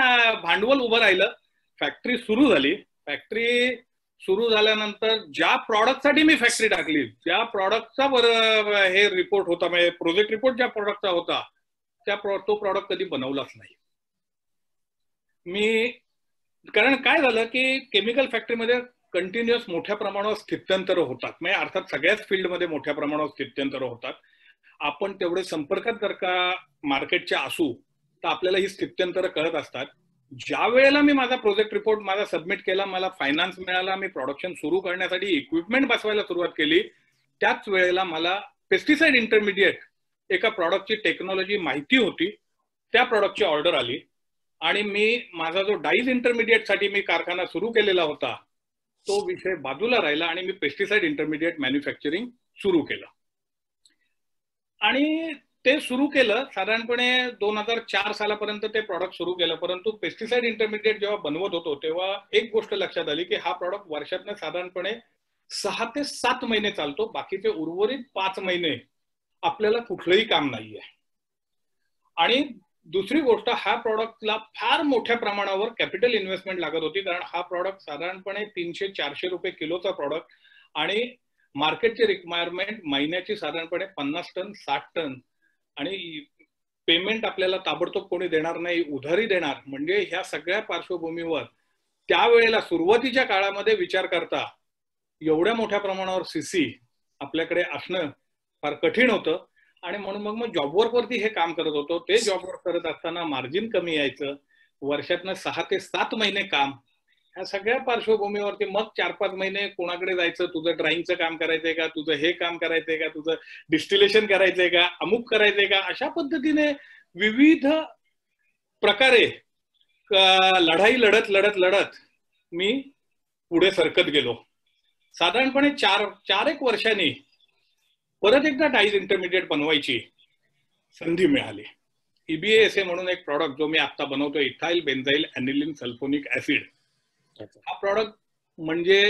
Speaker 4: भांडवल उभं राहिलं. फॅक्टरी सुरू झाली. फॅक्टरी सुरू झाल्यानंतर ज्या प्रॉडक्टसाठी मी फॅक्टरी टाकली, ज्या प्रॉडक्टचा हे रिपोर्ट होता, म्हणजे प्रोजेक्ट रिपोर्ट ज्या प्रॉडक्टचा होता, तो प्रॉडक्ट कधी बनवलाच नाही मी. कारण काय झालं की केमिकल फॅक्टरीमध्ये कंटिन्युअस मोठ्या प्रमाणावर स्थित्यंतर होतात, म्हणजे अर्थात सगळ्याच फील्डमध्ये मोठ्या प्रमाणावर स्थित्यंतर होतात. आपण तेवढे संपर्कात जर का मार्केटच्या असू तर आपल्याला ही स्थित्यंतर कळत असतात. ज्या वेळेला मी माझा प्रोजेक्ट रिपोर्ट माझा सबमिट केला, मला फायनान्स मिळाला, मी प्रोडक्शन सुरू करण्यासाठी इक्विपमेंट बसवायला सुरुवात केली, त्याच वेळेला मला पेस्टिसाइड इंटरमिडिएट एका प्रॉडक्टची टेक्नॉलॉजी माहिती होती, त्या प्रॉडक्टची ऑर्डर आली आणि मी माझा जो डाईज इंटरमिडिएट साठी मी कारखाना सुरू केलेला होता तो विषय बाजूला राहिला आणि मी पेस्टिसाइड इंटरमिडिएट मॅन्युफॅक्चरिंग सुरू केलं. आणि ते सुरू केलं साधारणपणे 2004 सालापर्यंत ते प्रॉडक्ट सुरू केलं. परंतु पेस्टिसाइड इंटरमिडिएट जेव्हा बनवत होतो तेव्हा एक गोष्ट लक्षात आली की हा प्रॉडक्ट वर्षातनं साधारणपणे 6 ते 7 महिने चालतो, बाकीचे उर्वरित 5 महिने आपल्याला कुठलंही काम नाहीये. आणि दुसरी गोष्ट, हा प्रॉडक्टला फार मोठ्या प्रमाणावर कॅपिटल इन्व्हेस्टमेंट लागत होती, कारण हा प्रॉडक्ट साधारणपणे 300-400 रुपये किलोचा प्रॉडक्ट आणि मार्केटची रिक्वायरमेंट महिन्याची साधारणपणे 50 टन 60 टन आणि पेमेंट आपल्याला ताबडतोब कोणी देणार नाही, उधारी देणार. म्हणजे ह्या सगळ्या पार्श्वभूमीवर त्यावेळेला सुरुवातीच्या काळामध्ये विचार करता एवढ्या मोठ्या प्रमाणावर सीसी आपल्याकडे असणं फार कठीण होतं. आणि म्हणून मग जॉब वरती हे काम करत होतो. ते जॉब वर्क करत असताना मार्जिन कमी यायचं, वर्षातनं 6 ते 7 महिने काम, ह्या सगळ्या पार्श्वभूमीवरती मग 4-5 महिने कोणाकडे जायचं, तुझं ड्राइंगचं काम करायचंय का, तुझं हे काम करायचंय का, तुझं डिस्टिलेशन करायचंय का, अमुक करायचंय का, अशा पद्धतीने विविध प्रकारे लढाई लढत मी पुढे सरकत गेलो. साधारणपणे 4-1 वर्षांनी परत एकदा डाईज इंटरमिडिएट बनवायची संधी मिळाली. EBASA म्हणून एक प्रॉडक्ट जो मी आता बनवतोय, इथाइल बेन्झाइल अॅनिलीन सल्फोनिक ऍसिड. हा प्रॉडक्ट म्हणजे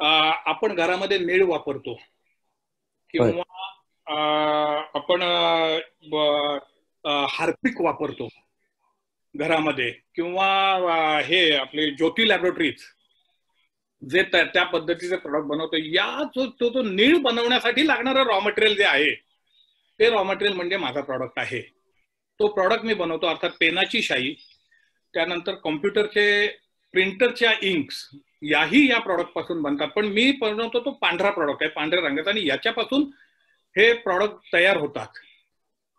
Speaker 4: आपण घरामध्ये नीळ वापरतो किंवा आपण हार्पिक वापरतो घरामध्ये, किंवा हे आपले ज्योती लॅबोरेटरीज जे त्या पद्धतीचे प्रॉडक्ट बनवतो, या तो नीळ बनवण्यासाठी लागणारं रॉ मटेरियल जे आहे ते रॉ मटेरियल म्हणजे माझा प्रॉडक्ट आहे. तो प्रॉडक्ट मी बनवतो, अर्थात पेनाची शाई, त्यानंतर कॉम्प्युटरचे प्रिंटरच्या इंक्स, याही या प्रॉडक्ट पासून बनतात. पण मी बनवतो तो पांढरा प्रॉडक्ट आहे, पांढऱ्या रंगाचा, आणि याच्यापासून हे प्रॉडक्ट तयार होतात.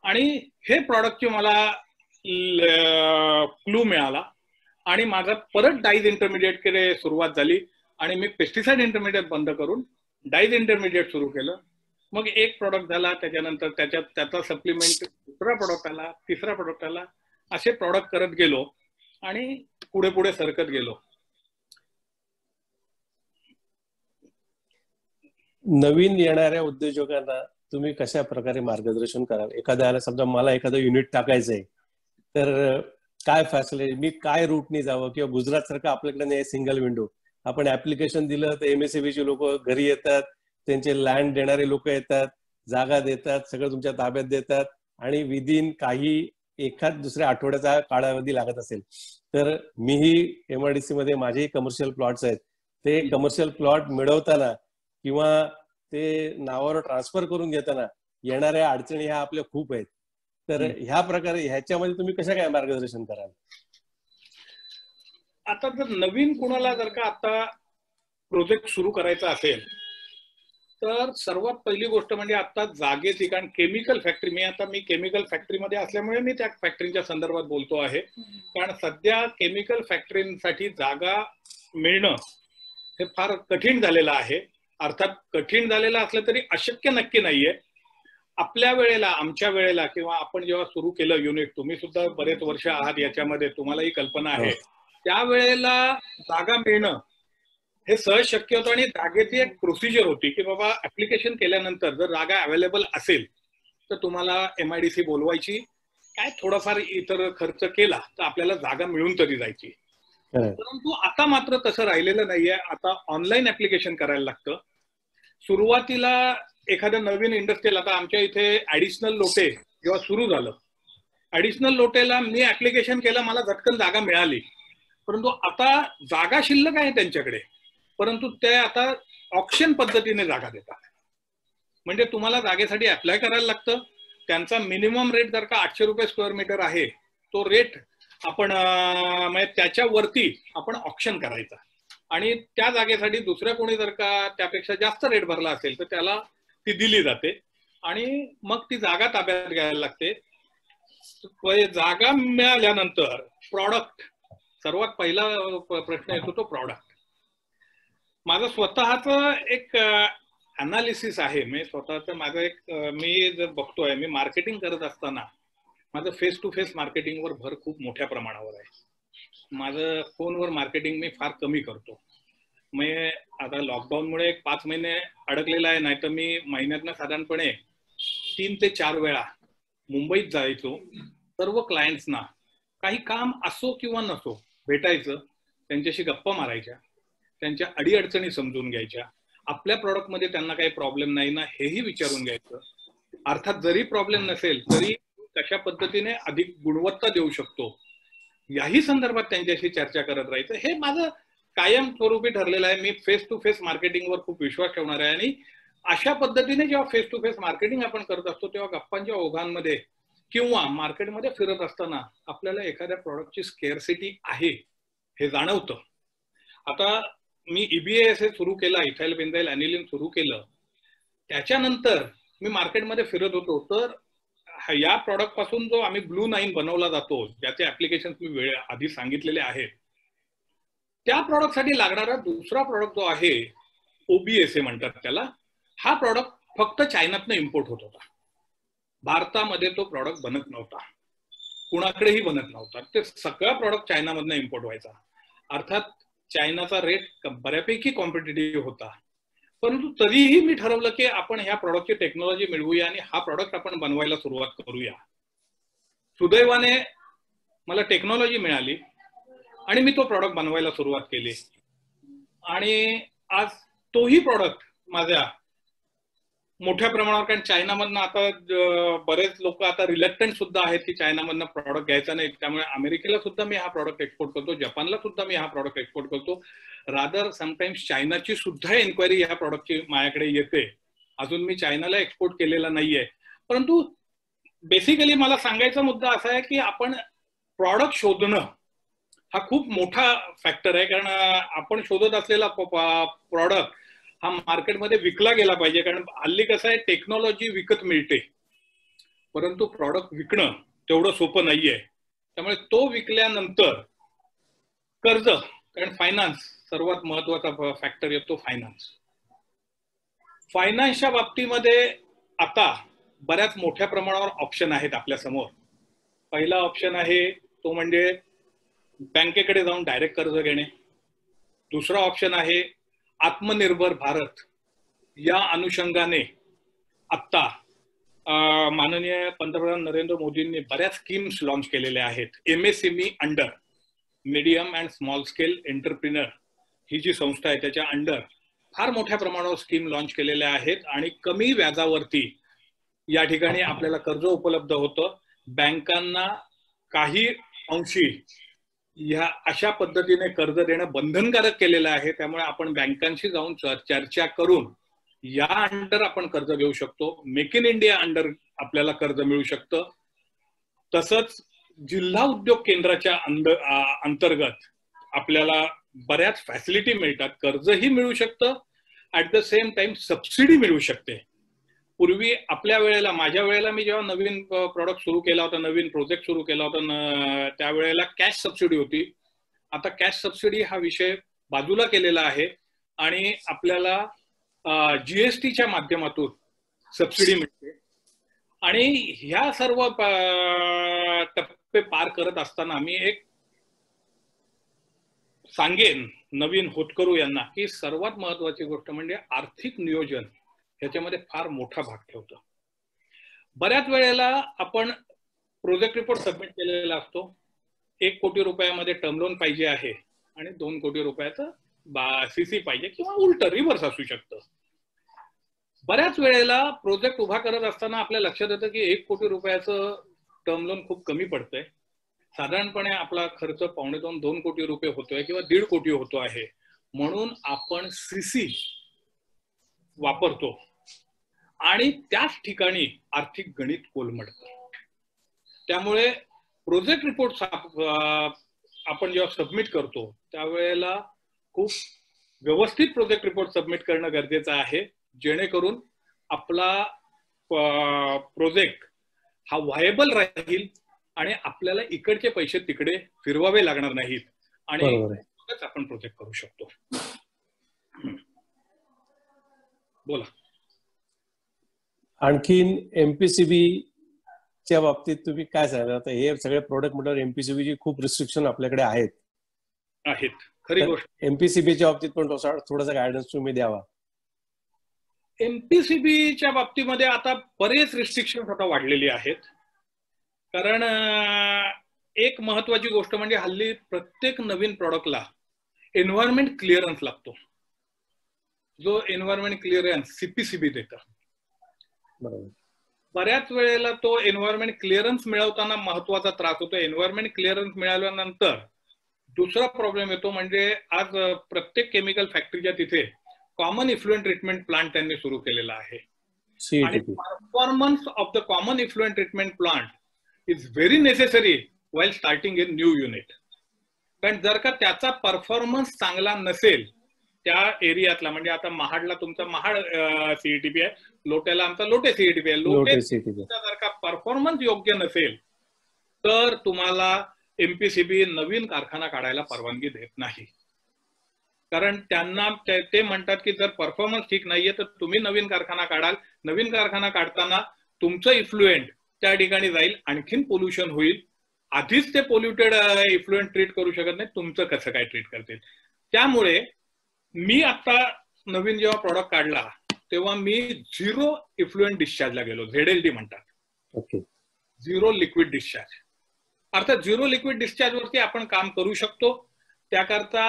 Speaker 4: आणि हे प्रॉडक्टची मला क्लू मिळाला आणि माझा परत डाईज इंटरमिडिएट कडे सुरुवात झाली आणि मी पेस्टिसाइड इंटरमिडिएट बंद करून डाईज इंटरमिडिएट सुरू केलं. मग एक प्रॉडक्ट झाला, त्याच्यानंतर त्याचा सप्लिमेंट दुसरा प्रॉडक्ट आला, तिसरा प्रॉडक्ट आला, असे प्रॉडक्ट करत गेलो आणि पुढे सरकत गेलो.
Speaker 2: नवीन येणाऱ्या उद्योजकांना तुम्ही कशा प्रकारे मार्गदर्शन कराल? एखाद्याला समजा मला एखादं युनिट टाकायचंय तर काय फॅसिलिटी, मी काय रूटने जावं, किंवा गुजरात सारखं आपल्याकडे नाही सिंगल विंडो, आपण ऍप्लिकेशन दिलं तर MSCB चे लोक घरी येतात, त्यांचे लँड देणारे लोक येतात, जागा देतात, सगळं तुमच्या ताब्यात देतात आणि विदिन काही एखाद दुसऱ्या आठवड्याचा कालावधी लागत असेल तर मीही MRDC मध्ये माझेही कमर्शियल प्लॉट्स आहेत, ते कमर्शियल प्लॉट मिळवताना किंवा ते नावावर ट्रान्सफर करून घेताना येणाऱ्या अडचणी ह्या आपल्या खूप आहेत. तर ह्या प्रकारे ह्याच्यामध्ये तुम्ही कशा काय मार्गदर्शन कराल?
Speaker 4: आता जर नवीन कोणाला जर का आता प्रोजेक्ट सुरू करायचा असेल तर सर्वात पहिली गोष्ट म्हणजे आता जागेची, कारण केमिकल फॅक्टरी, मी केमिकल फॅक्टरीमध्ये असल्यामुळे मी त्या फॅक्टरीच्या संदर्भात बोलतो आहे. कारण सध्या केमिकल फॅक्टरीसाठी जागा मिळणं हे फार कठीण झालेलं आहे. अर्थात कठीण झालेलं असलं तरी अशक्य नक्की नाहीये. आपल्या वेळेला, आमच्या वेळेला, किंवा आपण जेव्हा सुरू केलं युनिट, तुम्ही सुद्धा बरेच वर्ष आहात याच्यामध्ये, तुम्हालाही कल्पना आहे, त्यावेळेला जागा मिळणं हे सहज शक्य होतं. आणि जागेची एक प्रोसिजर होती की बाबा ऍप्लिकेशन केल्यानंतर जर जागा अवेलेबल असेल तर तुम्हाला MIDC बोलवायची, काय थोडाफार इतर खर्च केला तर आपल्याला जागा मिळून तरी जायची. परंतु आता मात्र तसं राहिलेलं नाहीये. आता ऑनलाईन ऍप्लिकेशन करायला लागतं. सुरुवातीला एखादं नवीन इंडस्ट्रियल, आता आमच्या इथे ऍडिशनल लोटे जेव्हा सुरू झालं, ऍडिशनल लोटेला मी ऍप्लिकेशन केलं, मला झटकन जागा मिळाली. परंतु आता जागा शिल्लक आहे त्यांच्याकडे, परंतु ते आता ऑक्शन पद्धतीने जागा देतात. म्हणजे तुम्हाला जागेसाठी अप्लाय करायला लागतं. त्यांचा मिनिमम रेट जर का 800 रुपये स्क्वेअर मीटर आहे, तो रेट आपण म्हणजे त्याच्यावरती आपण ऑक्शन करायचा आणि त्या जागेसाठी दुसऱ्या कोणी जर का त्यापेक्षा जास्त रेट भरला असेल तर त्याला ती दिली जाते आणि मग ती जागा ताब्यात घ्यायला लागते. जागा मिळाल्यानंतर प्रॉडक्ट, सर्वात पहिला प्रश्न येतो तो प्रॉडक्ट. माझं स्वतःच एक अनालिसिस आहे, मी स्वतःच माझं एक, मी जर बघतोय, मी मार्केटिंग करत असताना माझं फेस टू फेस मार्केटिंगवर भर खूप मोठ्या प्रमाणावर आहे. माझं फोनवर मार्केटिंग मी फार कमी करतो. मी आता लॉकडाऊनमुळे 5 महिने अडकलेला आहे, नाही तर मी महिन्यातनं साधारणपणे 3 ते 4 वेळा मुंबईत जायचो. सर्व क्लायंट्सना काही काम असो किंवा नसो भेटायचं, त्यांच्याशी गप्पा मारायच्या, त्यांच्या अडीअडचणी समजून घ्यायच्या, आपल्या प्रॉडक्टमध्ये त्यांना काही प्रॉब्लेम नाही ना हेही विचारून घ्यायचं. अर्थात जरी प्रॉब्लेम नसेल तरी कशा पद्धतीने अधिक गुणवत्ता देऊ शकतो याही संदर्भात त्यांच्याशी चर्चा करत राहायचं. हे माझं कायम स्वरूपी ठरलेलं आहे. मी फेस टू फेस मार्केटिंगवर खूप विश्वास ठेवणार आहे आणि अशा पद्धतीने जेव्हा फेस टू फेस मार्केटिंग आपण करत असतो तेव्हा गप्पांच्या ओघांमध्ये किंवा मार्केटमध्ये फिरत असताना आपल्याला एखाद्या प्रॉडक्टची स्केअरसिटी आहे हे जाणवतं. आता मी EBASA सुरू केला, इथाइल बेन्झाइल ॲनिलीन सुरू केलं, त्याच्यानंतर मी मार्केटमध्ये फिरत होतो तर या प्रॉडक्ट पासून जो आम्ही ब्लू 9 बनवला जातो, ज्याचे ऍप्लिकेशन मी आधी सांगितलेले आहेत, त्या प्रॉडक्टसाठी लागणारा दुसरा प्रॉडक्ट जो आहे OBSA म्हणतात त्याला, हा प्रॉडक्ट फक्त चायनातनं इम्पोर्ट होत होता. भारतामध्ये तो प्रॉडक्ट बनत नव्हता, कुणाकडेही बनत नव्हता. ते सगळा प्रॉडक्ट चायनामधनं इम्पोर्ट व्हायचा. अर्थात चायनाचा रेट बऱ्यापैकी कॉम्पिटिटिव्ह होता, परंतु तरीही मी ठरवलं की आपण ह्या प्रॉडक्टची टेक्नॉलॉजी मिळवूया आणि हा प्रॉडक्ट आपण बनवायला सुरुवात करूया. सुदैवाने मला टेक्नॉलॉजी मिळाली आणि मी तो प्रॉडक्ट बनवायला सुरुवात केली आणि आज तोही प्रॉडक्ट माझ्या मोठ्या प्रमाणावर, कारण चायनामधनं आता बरेच लोक आता रिलक्टंट सुद्धा आहेत की चायनामधनं प्रॉडक्ट घ्यायचा नाही, त्यामुळे अमेरिकेला सुद्धा मी हा प्रॉडक्ट एक्सपोर्ट करतो, जपानला सुद्धा मी हा प्रॉडक्ट एक्सपोर्ट करतो. रादर समटाइम्स चायनाची सुद्धा एन्क्वायरी ह्या प्रॉडक्टची माझ्याकडे येते. अजून मी चायनाला एक्सपोर्ट केलेला नाहीये, परंतु बेसिकली मला सांगायचा मुद्दा असा आहे की आपण प्रॉडक्ट शोधणं हा खूप मोठा फॅक्टर आहे. कारण आपण शोधत असलेला प्रॉडक्ट हा मार्केटमध्ये विकला गेला पाहिजे. कारण हल्ली कसं आहे, टेक्नॉलॉजी विकत मिळते परंतु प्रॉडक्ट विकणं तेवढं सोपं नाहीये. त्यामुळे तो विकल्यानंतर कर्ज, कारण फायनान्स सर्वात महत्वाचा फॅक्टर येतो. फायनान्सच्या बाबतीमध्ये आता बऱ्याच मोठ्या प्रमाणावर ऑप्शन आहेत आपल्या समोर. पहिला ऑप्शन आहे तो म्हणजे बँकेकडे जाऊन डायरेक्ट कर्ज घेणे. दुसरा ऑप्शन आहे आत्मनिर्भर भारत. या अनुषंगाने आत्ता माननीय पंतप्रधान नरेंद्र मोदींनी बऱ्याच स्कीम्स लॉन्च केलेल्या आहेत. MSME under, medium and small scale entrepreneur ही जी संस्था आहे त्याच्या अंडर फार मोठ्या प्रमाणावर स्कीम लॉन्च केलेल्या आहेत आणि कमी व्याजावरती या ठिकाणी आपल्याला कर्ज उपलब्ध होतं. बँकांना काही अंशी या अशा पद्धतीने कर्ज देणं बंधनकारक केलेलं आहे. त्यामुळे आपण बँकांशी जाऊन चर्चा करून या अंडर आपण कर्ज घेऊ शकतो. मेक इन इंडिया अंडर आपल्याला कर्ज मिळू शकतं. तसंच जिल्हा उद्योग केंद्राच्या अंतर्गत आपल्याला बऱ्याच फॅसिलिटी मिळतात. कर्जही मिळू शकतं, at the same time subsidy मिळू शकते. पूर्वी आपल्या वेळेला, माझ्या वेळेला, मी जेव्हा नवीन प्रॉडक्ट सुरू केला होता, नवीन प्रोजेक्ट सुरू केला होता, त्यावेळेला कॅश सबसिडी होती. आता कॅश सबसिडी हा विषय बाजूला केलेला आहे आणि आपल्याला GSTच्या माध्यमातून सबसिडी मिळते. आणि ह्या सर्व टप्पे पार करत असताना मी एक सांगेन नवीन होतकरू यांना की सर्वात महत्वाची गोष्ट म्हणजे आर्थिक नियोजन ह्याच्यामध्ये फार मोठा भाग ठेवतं. बऱ्याच वेळेला आपण प्रोजेक्ट रिपोर्ट सबमिट केलेला असतो, 1 कोटी रुपयामध्ये टर्म लोन पाहिजे आहे आणि 2 कोटी रुपयाचं CC पाहिजे किंवा उलट रिव्हर्स असू शकतं. बऱ्याच वेळेला प्रोजेक्ट उभा करत असताना आपल्या लक्षात येतं की 1 कोटी रुपयाचं टर्म लोन खूप कमी पडतंय. साधारणपणे आपला खर्च 1.5-2 कोटी रुपये होतोय किंवा 1.5 कोटी होतो आहे. म्हणून आपण CC वापरतो आणि त्याच ठिकाणी आर्थिक गणित कोलमडतं. त्यामुळे प्रोजेक्ट रिपोर्ट आपण जेव्हा सबमिट करतो त्यावेळेला खूप व्यवस्थित प्रोजेक्ट रिपोर्ट सबमिट करणं गरजेचं आहे, जेणेकरून आपला प्रोजेक्ट हा व्हायबल राहील आणि आपल्याला इकडचे पैसे तिकडे फिरवावे लागणार नाहीत आणि आपण प्रोजेक्ट करू शकतो. बोला.
Speaker 6: आणखीन MPCB
Speaker 2: च्या बाबतीत तुम्ही काय सांगाल? आता हे सगळे प्रोडक्ट म्हटल्यावर एमपीसीबी ची खूप रिस्ट्रिक्शन आपल्याकडे आहेत.
Speaker 4: खरी गोष्ट.
Speaker 2: एमपीसीबीच्या बाबतीत पण थोडासा गायडन्स तुम्ही द्यावा.
Speaker 4: एमपीसीबीच्या बाबतीमध्ये आता बरेच रिस्ट्रिक्शन आता वाढलेली आहेत. कारण एक महत्वाची गोष्ट म्हणजे हल्ली प्रत्येक नवीन प्रॉडक्टला एन्व्हायरमेंट क्लिअरन्स लागतो. जो एन्व्हायरमेंट क्लिअरन्स सीपीसीबी देतं.
Speaker 2: बरोबर.
Speaker 4: बऱ्याच वेळेला तो एन्व्हायरमेंट क्लिअरन्स मिळवताना महत्वाचा त्रास होतो. एन्व्हायरमेंट क्लिअरन्स मिळाल्यानंतर दुसरा प्रॉब्लेम येतो म्हणजे आज प्रत्येक केमिकल फॅक्टरीच्या तिथे कॉमन इफ्लुएंट ट्रीटमेंट प्लांट त्यांनी सुरू केलेला आहे. आणि performance of the common effluent treatment plant is very necessary while starting in new unit. कारण जर का त्याचा परफॉर्मन्स चांगला नसेल त्या एरियातला, म्हणजे आता महाडला तुमचा महाड सीईटीपी आहे, लोट्याला आमचा लोटे सीईटीपी आहे, लोटे जर का परफॉर्मन्स योग्य नसेल तर तुम्हाला एमपीसीबी नवीन कारखाना काढायला परवानगी देत नाही. कारण त्यांना ते म्हणतात की जर परफॉर्मन्स ठीक नाहीये तर तुम्ही नवीन कारखाना काढाल, नवीन कारखाना काढताना तुमचं इफ्लुएंट त्या ठिकाणी जाईल, आणखीन पोल्युशन होईल. आधीच ते पोल्युटेड इफ्लुएंट ट्रीट करू शकत नाही, तुमचं कसं काय ट्रीट करतील. त्यामुळे मी आता नवीन जेव्हा प्रॉडक्ट काढला तेव्हा मी झिरो इफ्लुएंट डिस्चार्जला गेलो, ZLD म्हणतात.
Speaker 2: ओके.
Speaker 4: Zero liquid discharge. अर्थात झिरो लिक्विड डिस्चार्ज वरती आपण काम करू शकतो. त्याकरता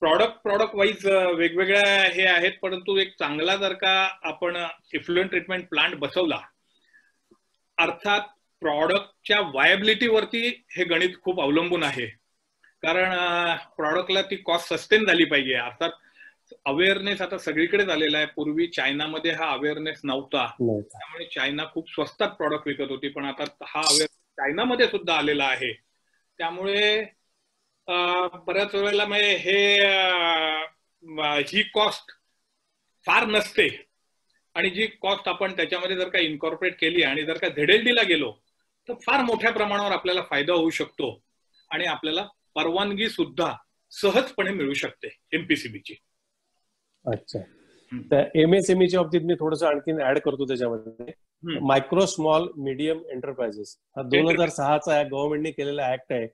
Speaker 4: प्रॉडक्ट वाईज वेगवेगळ्या हे आहेत, परंतु एक चांगला जर का आपण इफ्लुएंट ट्रीटमेंट प्लांट बसवला, अर्थात प्रॉडक्टच्या वायबिलिटीवरती हे गणित खूप अवलंबून आहे. कारण प्रॉडक्टला ती कॉस्ट सस्टेन झाली पाहिजे. अर्थात अवेअरनेस आता सगळीकडे झालेला आहे. पूर्वी चायनामध्ये हा अवेअरनेस नव्हता, त्यामुळे चायना खूप स्वस्तात प्रॉडक्ट विकत होती, पण आता हा अवेअरनेस चायनामध्ये सुद्धा आलेला आहे. त्यामुळे बऱ्याच वेळेला ही कॉस्ट फार नसते, आणि जी कॉस्ट आपण त्याच्यामध्ये जर का इन्कॉर्पोरेट केली आणि जर का ZLD ला गेलो तर फार मोठ्या प्रमाणावर आपल्याला फायदा होऊ शकतो आणि आपल्याला परवानगी सुद्धा सहजपणे मिळू शकते एमपीसीबीची.
Speaker 2: अच्छा. तर एमएसएमईच्या बाबतीत मी थोडंसं आणखी ऍड करतो त्याच्यामध्ये. मायक्रो स्मॉल मीडियम एंटरप्राइजेस हा 2006चा गव्हर्नमेंटने केलेला ऍक्ट आहे.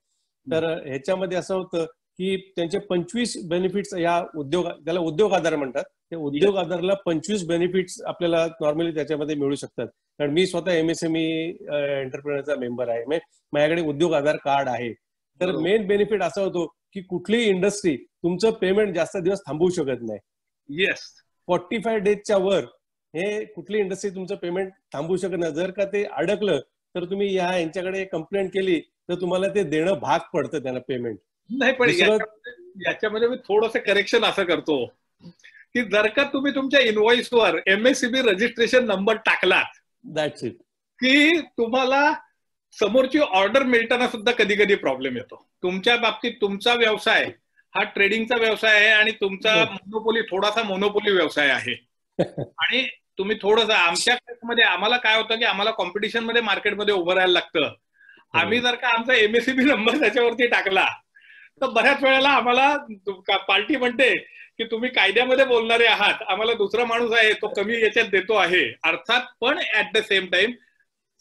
Speaker 2: तर ह्याच्यामध्ये असं होतं की त्यांचे 25 बेनिफिट्स या त्याला उद्योग आधार म्हणतात. ते उद्योग आधारला 25 बेनिफिट्स आपल्याला नॉर्मली त्याच्यामध्ये मिळू शकतात. कारण मी स्वतः एमएसएमई एंटरप्रेनरचा मेंबर आहे, माझ्याकडे उद्योग आधार कार्ड आहे. तर मेन बेनिफिट असा होतो की कुठलीही इंडस्ट्री तुमचं पेमेंट जास्त दिवस थांबवू शकत नाही.
Speaker 4: येस.
Speaker 2: 45 डेजच्या वर हे कुठली इंडस्ट्री तुमचं पेमेंट थांबवू शकत नाही. जर का ते अडकलं तर तुम्ही यांच्याकडे कंप्लेंट केली तर तुम्हाला ते देणं भाग पडतं त्यांना पेमेंट.
Speaker 4: नाही, पण याच्यामध्ये मी थोडंसं करेक्शन असं करतो की जर का तुम्ही तुमच्या इनव्हॉइसवर एमएससीबी रजिस्ट्रेशन नंबर टाकलात,
Speaker 2: दॅट्स इट,
Speaker 4: की तुम्हाला समोरची ऑर्डर मिळताना सुद्धा कधी कधी प्रॉब्लेम येतो. तुमच्या बाबतीत तुमचा व्यवसाय हा ट्रेडिंगचा व्यवसाय आहे आणि तुमचा थोडासा मोनोपोली व्यवसाय आहे. आणि तुम्ही थोडंसं आमच्या केसमध्ये आम्हाला काय होतं की आम्हाला कॉम्पिटिशन मध्ये मार्केटमध्ये उभं राहायला लागतं. आम्ही जर का आमचा एमएससीबी नंबर त्याच्यावरती टाकला तर बऱ्याच वेळेला आम्हाला पार्टी म्हणते की तुम्ही कायद्यामध्ये बोलणारे आहात, आम्हाला दुसरा माणूस आहे तो कमी याच्यात देतो आहे. अर्थात पण ऍट द सेम टाइम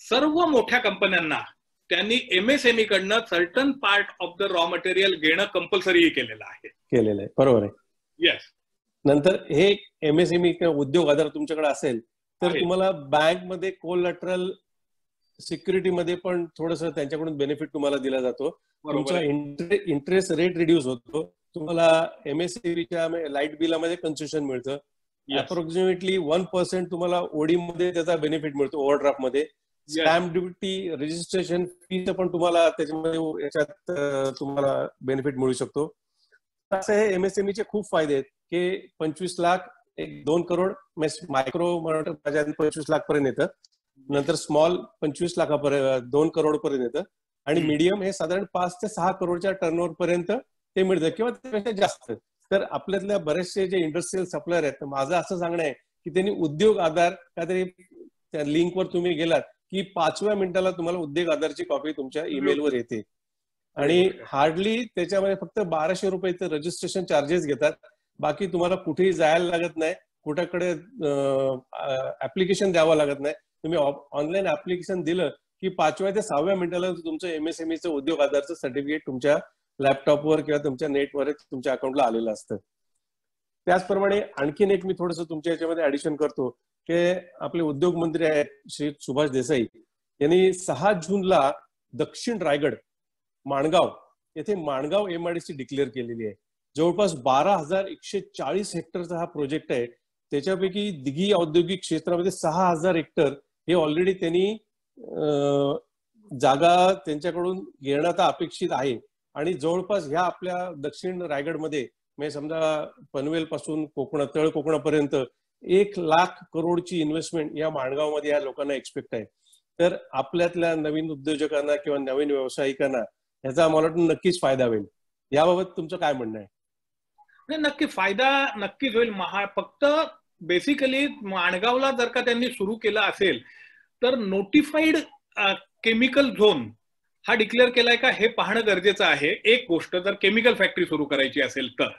Speaker 4: सर्व मोठ्या कंपन्यांना त्यांनी एमएसएमई कडनं certain part of the raw material घेणं कंपल्सरी केलेलं आहे.
Speaker 2: बरोबर आहे.
Speaker 4: येस.
Speaker 2: नंतर हे एमएसएमई किंवा उद्योग आधार तुमच्याकडे असेल तर तुम्हाला बँकमध्ये कोलॅटरल सिक्युरिटीमध्ये पण थोडंसं त्यांच्याकडून बेनिफिट तुम्हाला दिला जातो. तुमचा इंटरेस्ट रेट रिड्यूस होतो. तुम्हाला एमएससीबीच्या लाईट बिलामध्ये कन्सेशन मिळतं. अप्रॉक्सिमेटली 1% तुम्हाला ओडी मध्ये त्याचा बेनिफिट मिळतो, ओव्हरड्राफ्ट मध्ये. स्टॅम्प ड्युटी रजिस्ट्रेशन फीचं पण तुम्हाला त्याच्यामध्ये याच्यात तुम्हाला बेनिफिट मिळू शकतो. असं हे एमएसएमईचे खूप फायदे आहेत की 25 लाख 2 करोड, मायक्रो माझ्या 25 लाख पर्यंत येतं, नंतर स्मॉल 25 लाखापर्यंत 2 करोड पर्यंत येतं, आणि मीडियम हे साधारण 5 ते 6 करोडच्या टर्नओव्हर पर्यंत ते मिळतं किंवा त्यापेक्षा जास्त. तर आपल्यातल्या बरेचसे जे इंडस्ट्रियल सप्लायर आहेत, माझं असं सांगणं आहे की त्यांनी उद्योग आधार काहीतरी त्या लिंकवर तुम्ही गेलात की 5व्या मिनिटाला तुम्हाला उद्योग आधारची कॉपी तुमच्या ईमेलवर येते. आणि हार्डली त्याच्यामध्ये फक्त 1200 रुपये रजिस्ट्रेशन चार्जेस घेतात. बाकी तुम्हाला कुठेही जायला लागत नाही, कुठेकडे ऍप्लिकेशन द्यावं लागत नाही. तुम्ही ऑनलाईन ऍप्लिकेशन दिलं की 5व्या ते 6व्या मिनिटाला तुमचं MSMEचं उद्योग आधारचं सर्टिफिकेट तुमच्या लॅपटॉपवर किंवा तुमच्या नेटवर तुमच्या अकाउंटला आलेलं असतं. त्याचप्रमाणे आणखीन एक मी थोडंसं तुमच्या याच्यामध्ये ऍडिशन करतो की आपले उद्योग मंत्री आहेत श्री सुभाष देसाई यांनी 6 जूनला दक्षिण रायगड माणगाव येथे माणगाव MIDC डिक्लेअर केलेली आहे. जवळपास 12,140 हेक्टरचा हा प्रोजेक्ट आहे. त्याच्यापैकी दिघी औद्योगिक क्षेत्रामध्ये 6,000 हेक्टर हे ऑलरेडी त्यांनी जागा त्यांच्याकडून घेण्यात अपेक्षित आहे. आणि जवळपास ह्या आपल्या दक्षिण रायगडमध्ये म्हणजे समजा पनवेल पासून तळ कोकणापर्यंत 1,00,000 करोडची इन्व्हेस्टमेंट या माणगावमध्ये या लोकांना एक्सपेक्ट आहे. तर आपल्यातल्या नवीन उद्योजकांना किंवा नवीन व्यावसायिकांना याचा मला वाटतं नक्कीच फायदा होईल. याबाबत तुमचं काय म्हणणं आहे?
Speaker 4: नक्की फायदा नक्कीच होईल. फक्त बेसिकली माणगावला जर का त्यांनी सुरू केलं असेल तर नोटिफाईड केमिकल झोन हा डिक्लेअर केलाय का हे पाहणं गरजेचं आहे. एक गोष्ट, जर केमिकल फॅक्टरी सुरू करायची असेल तर.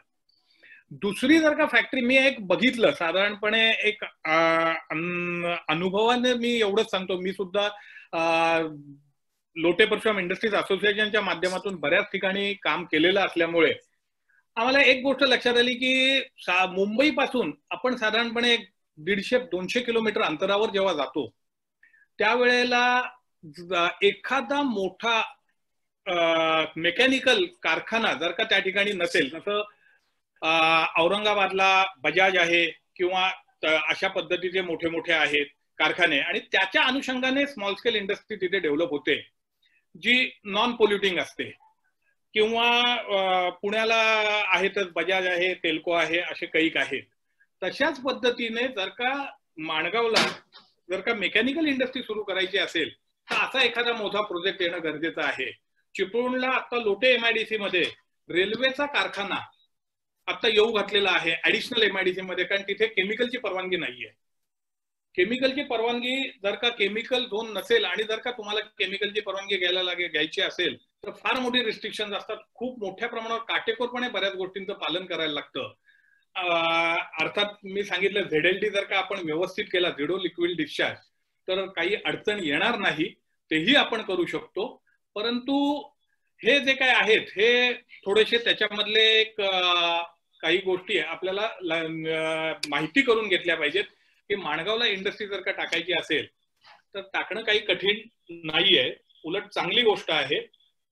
Speaker 4: दुसरी जर का फॅक्टरी मी एक बघितलं साधारणपणे एक अनुभवाने मी एवढंच सांगतो, मी सुद्धा लोटे परशुराम इंडस्ट्रीज असोसिएशनच्या माध्यमातून बऱ्याच ठिकाणी काम केलेलं असल्यामुळे आम्हाला एक गोष्ट लक्षात आली की मुंबईपासून आपण साधारणपणे 150-200 किलोमीटर अंतरावर जेव्हा जातो त्यावेळेला एखादा मोठा मेकॅनिकल कारखाना जर का त्या ठिकाणी नसेल, जसं औरंगाबादला बजाज आहे किंवा अशा पद्धतीचे मोठे मोठे आहेत कारखाने, आणि त्याच्या अनुषंगाने स्मॉल स्केल इंडस्ट्री तिथे डेव्हलप होते जी नॉन पोल्युटिंग असते. किंवा पुण्याला आहेतच बजाज आहे, तेलको आहे, असे कैक आहेत. तशाच पद्धतीने जर का माणगावला जर का मेकॅनिकल इंडस्ट्री सुरू करायची असेल तर असा एखादा मोठा प्रोजेक्ट येणं गरजेचं आहे. चिपळूणला आता लोटे MIDC मध्ये रेल्वेचा कारखाना आता येऊ घातलेला आहे ऍडिशनल MIDC मध्ये, कारण तिथे केमिकलची परवानगी नाहीये. केमिकलची परवानगी जर का केमिकल झोन नसेल आणि जर का तुम्हाला केमिकलची परवानगी घ्यायची असेल तर फार मोठी रिस्ट्रिक्शन असतात. खूप मोठ्या प्रमाणावर काटेकोरपणे बऱ्याच गोष्टींचं पालन करायला लागतं. अर्थात मी सांगितलं ZLD जर का आपण व्यवस्थित केला, झिरो लिक्विड डिस्चार्ज, तर काही अडचण येणार नाही, तेही आपण करू शकतो. परंतु हे जे काय आहेत हे थोडेसे त्याच्यामधले काही गोष्टी आपल्याला माहिती करून घेतल्या पाहिजेत की माणगावला इंडस्ट्री जर का टाकायची असेल तर टाकणं काही कठीण नाहीये, उलट चांगली गोष्ट आहे.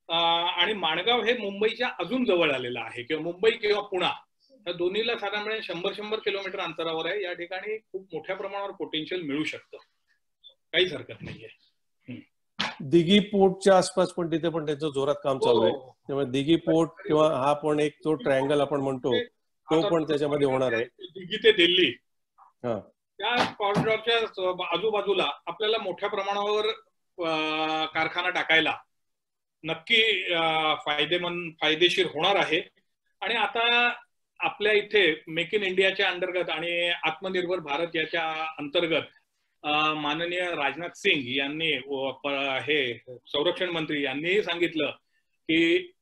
Speaker 4: आणि माणगाव हे मुंबईच्या अजून जवळ आलेलं आहे, किंवा मुंबई किंवा पुणा या दोन्हीला साधारणपणे 100 किलोमीटर अंतरावर आहे. या ठिकाणी खूप मोठ्या प्रमाणावर पोटेन्शियल मिळू शकतं, काहीच हरकत नाहीये.
Speaker 2: दिघी पोर्टच्या आसपास पण तिथे पण त्यांचं जोरात काम चालू आहे. त्यामुळे दिघी पोर्ट किंवा हा पण एक तो ट्रायंगल आपण म्हणतो तो पण त्याच्यामध्ये होणार आहे.
Speaker 4: दिघी ते दिल्ली त्या कॉरिडॉरच्या आजूबाजूला आपल्याला मोठ्या प्रमाणावर कारखाना टाकायला नक्की फायदेशीर होणार आहे. आणि आता आपल्या इथे मेक इन इंडियाच्या अंतर्गत आणि आत्मनिर्भर भारत याच्या अंतर्गत माननीय राजनाथ सिंग यांनी हे संरक्षण मंत्री यांनीही सांगितलं की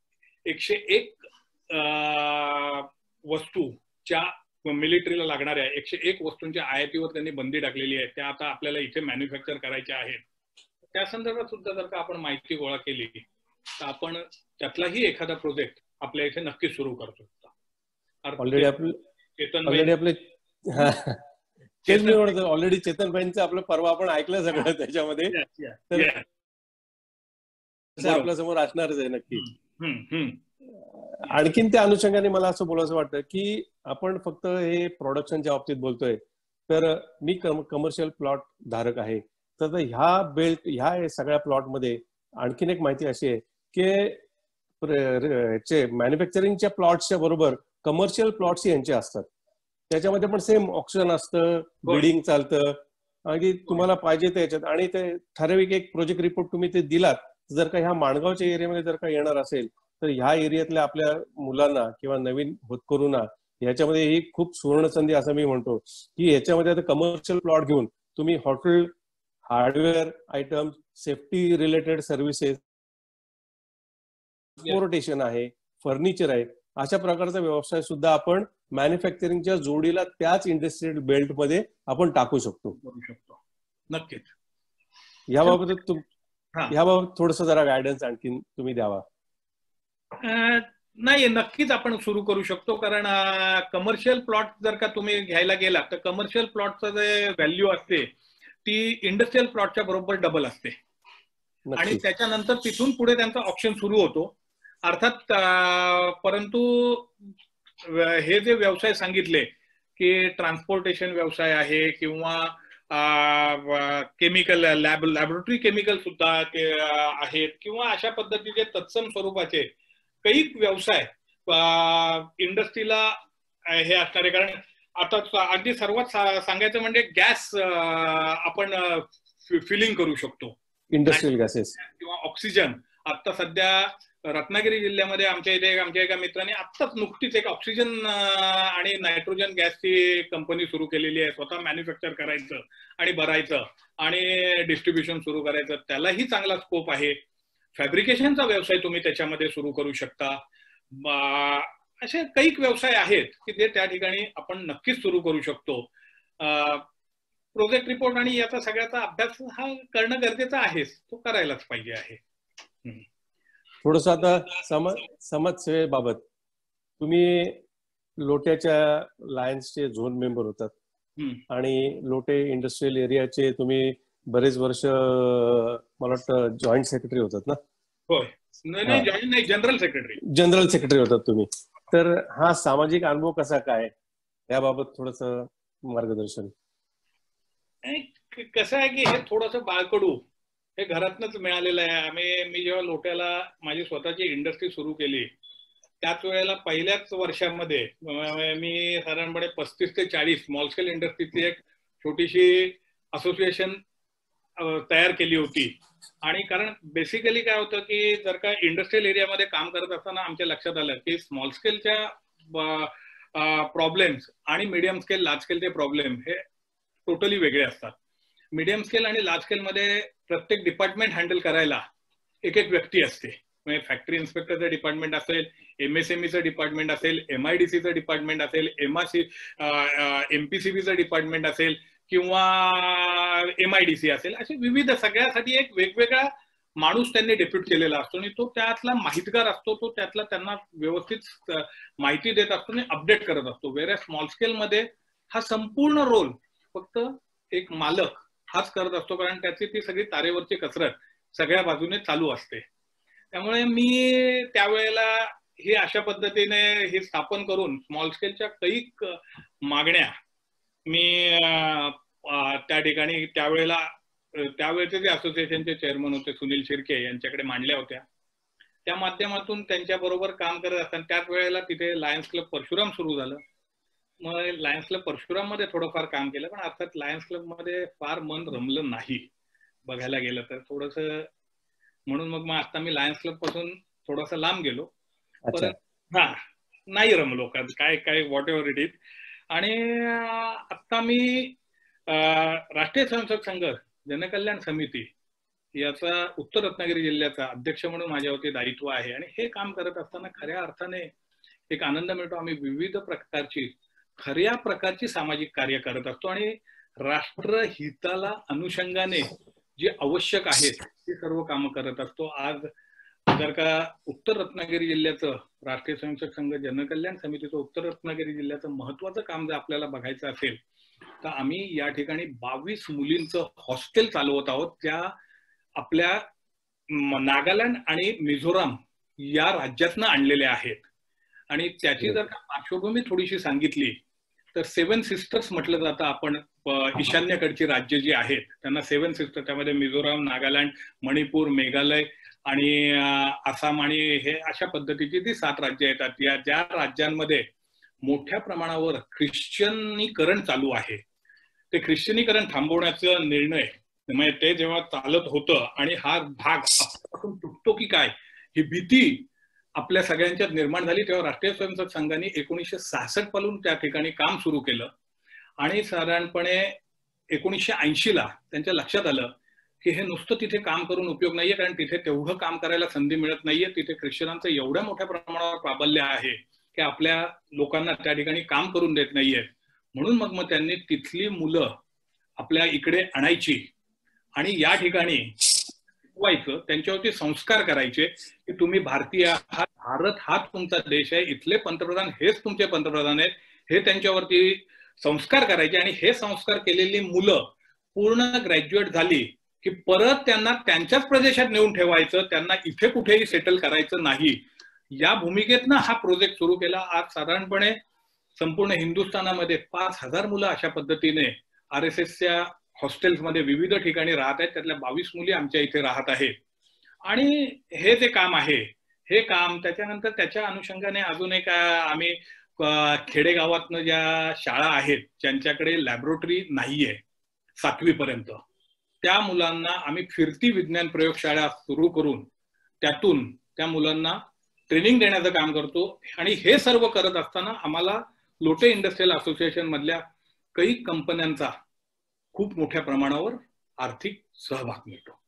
Speaker 4: 101 वस्तूच्या मिलिटरीला लागणाऱ्या 101 वस्तूंच्या आयातीवर त्यांनी बंदी टाकलेली आहे. त्या आता आपल्याला इथे मॅन्युफॅक्चर करायच्या आहेत. त्या संदर्भात सुद्धा जर का आपण माहिती गोळा केली तर आपण त्यातलाही एखादा प्रोजेक्ट आपल्या इथे नक्की सुरू करू शकतो.
Speaker 2: ऑलरेडी चेतनबाईंचं आपलं परवा आपण ऐकलं सगळं त्याच्यामध्ये, आपल्या समोर असणारच आहे नक्की. आणखीन त्या अनुषंगाने मला असं बोलायचं वाटतं की आपण फक्त हे प्रोडक्शनच्या बाबतीत बोलतोय, तर मी कमर्शियल प्लॉट धारक आहे. तर ह्या सगळ्या प्लॉटमध्ये आणखीन एक माहिती अशी आहे की मॅन्युफॅक्चरिंगच्या प्लॉट्सच्या बरोबर कमर्शियल प्लॉट्स यांचे असतात. त्याच्यामध्ये पण सेम ऑक्शन असतं, बिडिंग चालतं आणि तुम्हाला पाहिजे त्याच्यात. आणि ते ठराविक एक प्रोजेक्ट रिपोर्ट तुम्ही ते दिलात, जर का ह्या माणगावच्या एरियामध्ये जर का येणार असेल तर ह्या एरियातल्या आपल्या मुलांना किंवा नवीन होतकरूंना ह्याच्यामध्ये ही खूप सुवर्ण संधी असं मी म्हणतो की ह्याच्यामध्ये आता कमर्शियल प्लॉट घेऊन तुम्ही hotel, hardware items, safety related services, transportation आहे, फर्निचर आहे, अशा प्रकारचा व्यवसाय सुद्धा आपण मॅन्युफॅक्चरिंगच्या जोडीला त्याच इंडस्ट्रियल बेल्ट मध्ये आपण टाकू शकतो.
Speaker 4: नक्कीच.
Speaker 2: याबाबत याबाबत थोडस जरा गायडन्स आणखी तुम्ही द्यावा.
Speaker 4: नाही, नक्कीच आपण सुरू करू शकतो, कारण कमर्शियल प्लॉट जर का तुम्ही घ्यायला गेला तर कमर्शियल प्लॉटचं जे व्हॅल्यू असते ती इंडस्ट्रियल प्लॉटच्या बरोबर डबल असते. आणि त्याच्यानंतर तिथून पुढे त्यांचा ऑप्शन सुरू होतो अर्थात. परंतु हे जे व्यवसाय सांगितले की ट्रान्सपोर्टेशन व्यवसाय आहे किंवा केमिकल लॅबोरेटरी केमिकल सुद्धा आहेत किंवा अशा पद्धतीचे तत्सम स्वरूपाचे काही व्यवसाय इंडस्ट्रीला हे असणारे. कारण आता अगदी सर्वात सांगायचं म्हणजे गॅस आपण फिलिंग करू शकतो,
Speaker 2: इंडस्ट्रियल गॅसेस
Speaker 4: किंवा ऑक्सिजन. आता सध्या रत्नागिरी जिल्ह्यामध्ये आमच्या एका मित्राने आत्ताच नुकतीच एक ऑक्सिजन आणि नायट्रोजन गॅसची कंपनी सुरू केलेली आहे. स्वतः मॅन्युफॅक्चर करायचं आणि भरायचं आणि डिस्ट्रीब्युशन सुरू करायचं, त्यालाही चांगला स्कोप आहे. फॅब्रिकेशनचा व्यवसाय तुम्ही त्याच्यामध्ये सुरू करू शकता. असे काही व्यवसाय आहेत की जे त्या ठिकाणी आपण नक्कीच सुरू करू शकतो. प्रोजेक्ट रिपोर्ट आणि याचा सगळ्याचा अभ्यास हा करणं गरजेचं आहेच, तो करायलाच पाहिजे आहे.
Speaker 2: थोडस आता समाजसेवेबाबत, तुम्ही लोट्याच्या लायन्सचे झोन मेंबर होतात आणि लोटे इंडस्ट्रियल एरियाचे तुम्ही बरेच वर्ष मला वाटतं जॉईंट सेक्रेटरी होतात ना?
Speaker 4: होय, नाही जॉईंट नाही, जनरल सेक्रेटरी
Speaker 2: होतात तुम्ही. तर हा सामाजिक अनुभव कसा काय, याबाबत थोडस मार्गदर्शन.
Speaker 4: कसं आहे की हे थोडंसं बाळकडू हे घरातनच मिळालेलं आहे. मी जेव्हा लोट्याला माझी स्वतःची इंडस्ट्री सुरू केली त्याच वेळेला पहिल्याच वर्षामध्ये मी साधारणपणे 35 ते 40 स्मॉल स्केल इंडस्ट्रीची एक छोटीशी असोसिएशन तयार केली होती. आणि कारण बेसिकली काय होतं की जर का इंडस्ट्रियल एरियामध्ये काम करत असताना आमच्या लक्षात आलं की स्मॉल स्केलच्या प्रॉब्लेम्स आणि मीडियम स्केल लार्ज स्केलचे प्रॉब्लेम हे टोटली वेगळे असतात. मीडियम स्केल आणि लार्ज स्केल मध्ये प्रत्येक डिपार्टमेंट हँडल करायला एक व्यक्ती असते. म्हणजे फॅक्टरी इन्स्पेक्टरचं डिपार्टमेंट असेल, MSMEचं डिपार्टमेंट असेल, MIDCचं डिपार्टमेंट असेल, MPCBचं डिपार्टमेंट असेल किंवा MIDC असेल, असे विविध सगळ्यासाठी एक वेगवेगळा माणूस त्यांनी डेप्यूट केलेला असतो आणि तो त्यातला माहितगार असतो. तो त्यातला त्यांना व्यवस्थित माहिती देत असतो आणि अपडेट करत असतो. वेगळ्या स्मॉल स्केल मध्ये हा संपूर्ण रोल फक्त एक मालक हाच करत असतो, कारण त्याची ती सगळी तारेवरची कसरत सगळ्या बाजूने चालू असते. त्यामुळे मी त्यावेळेला हे अशा पद्धतीने हे स्थापन करून स्मॉल स्केलच्या काही मागण्या मी त्या ठिकाणी त्यावेळेचे जे असोसिएशनचे चेअरमन होते सुनील शिर्के यांच्याकडे मांडल्या होत्या. त्या माध्यमातून त्यांच्या बरोबर काम करत असताना त्याच वेळेला तिथे लायन्स क्लब परशुराम सुरू झालं. मग लायन्स क्लब परशुराम मध्ये थोडंफार काम केलं, पण अर्थात लायन्स क्लब मध्ये फार मन रमलं नाही बघायला गेलं तर थोडस. म्हणून मग आता मी लायन्स क्लब पासून थोडासा लांब गेलो. परत नाही रमलो काय व्हॉट एव्हर इट इज. आणि आता मी राष्ट्रीय स्वयंसेवक संघ जनकल्याण समिती याचा उत्तर रत्नागिरी जिल्ह्याचा अध्यक्ष म्हणून माझ्यावरती दायित्व आहे. आणि हे काम करत असताना खऱ्या अर्थाने एक आनंद मिळतो. आम्ही विविध प्रकारची खऱ्या प्रकारची सामाजिक कार्य करत असतो आणि राष्ट्रहिताला अनुषंगाने जे आवश्यक आहेत ते सर्व कामं करत असतो. आज जर का उत्तर रत्नागिरी जिल्ह्याचं राष्ट्रीय स्वयंसेवक संघ जनकल्याण समितीचं उत्तर रत्नागिरी जिल्ह्याचं महत्वाचं काम जर आपल्याला बघायचं असेल तर आम्ही या ठिकाणी 22 मुलींचं हॉस्टेल चालवत आहोत, त्या आपल्या नागालँड आणि मिझोराम या राज्यातनं आणलेल्या आहेत. आणि त्याची जर का पार्श्वभूमी थोडीशी सांगितली तर 7 सिस्टर्स म्हटलं जातं. आपण ईशान्येकडची राज्य जी आहेत त्यांना 7 सिस्टर, त्यामध्ये मिझोराम, नागालँड, मणिपूर, मेघालय आणि आसाम आणि हे अशा पद्धतीची ती 7 राज्य येतात. या ज्या राज्यांमध्ये मोठ्या प्रमाणावर ख्रिश्चनीकरण चालू आहे, ते ख्रिश्चनीकरण थांबवण्याचा निर्णय म्हणजे ते जेव्हा चालत होतं आणि हा भाग आपल्यापासून तुटतो की काय ही भीती आपल्या सगळ्यांच्यात निर्माण झाली, तेव्हा राष्ट्रीय स्वयंसेवक संघाने 1966 पासून त्या ठिकाणी काम सुरू केलं. आणि साधारणपणे 1980ला त्यांच्या लक्षात आलं की हे नुसतं तिथे काम करून उपयोग नाहीये, कारण तिथे तेवढं काम करायला संधी मिळत नाहीये. तिथे ख्रिश्चनांचं एवढ्या मोठ्या प्रमाणावर प्राबल्य आहे की आपल्या लोकांना त्या ठिकाणी काम करून देत नाहीये. म्हणून मग त्यांनी तिथली मुलं आपल्या इकडे आणायची आणि या ठिकाणी शिकवायचं, त्यांच्यावरती संस्कार करायचे की तुम्ही भारतीय आहात, भारत हा तुमचा देश आहे, इथले पंतप्रधान हेच तुमचे पंतप्रधान आहेत, हे त्यांच्यावरती संस्कार करायचे. आणि हे संस्कार केलेली मुलं पूर्ण ग्रॅज्युएट झाली की परत त्यांना त्यांच्याच प्रदेशात नेऊन ठेवायचं, त्यांना इथे कुठेही सेटल करायचं नाही. या भूमिकेतनं हा प्रोजेक्ट सुरू केला. आज साधारणपणे संपूर्ण हिंदुस्थानामध्ये 5,000 मुलं अशा पद्धतीने RSSच्या हॉस्टेल्समध्ये विविध ठिकाणी राहत आहेत. त्यातल्या 22 मुली आमच्या इथे राहत आहेत. आणि हे जे काम आहे, हे काम त्याच्यानंतर त्याच्या अनुषंगाने अजून एक आम्ही खेडेगावातनं ज्या शाळा आहेत ज्यांच्याकडे लॅबोरेटरी नाहीये 7वी पर्यंत, त्या मुलांना आम्ही फिरती विज्ञान प्रयोगशाळा सुरू करून त्यातून त्या मुलांना ट्रेनिंग देण्याचं काम करतो. आणि हे सर्व करत असताना आम्हाला लोटे इंडस्ट्रियल असोसिएशन मधल्या काही कंपन्यांचा खूप मोठ्या प्रमाणावर आर्थिक सहभाग मिळतो.